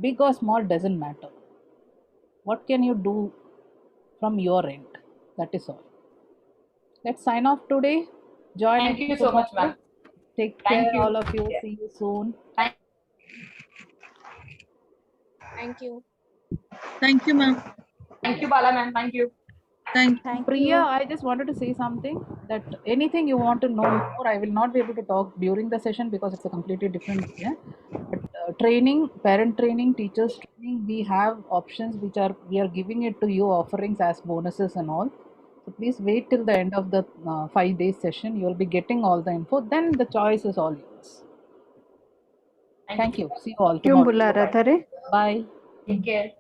Big or small doesn't matter. What can you do from your end? That is all. Let's sign off today. Join Thank you so much, ma'am. Take Thank care, you. all of you. Yeah. See you soon. Thank you. Thank you, ma'am. Thank you, Bala, ma'am. Thank you. Thank Priya, I just wanted to say something, that anything you want to know more, I will not be able to talk during the session because it's a completely different, but training, parent training, teachers training, we have options which we are giving it to you, offerings as bonuses and all. So please wait till the end of the 5-day session. You will be getting all the info. Then the choice is all yours. Thank you. See you all tomorrow. Bye. Take care.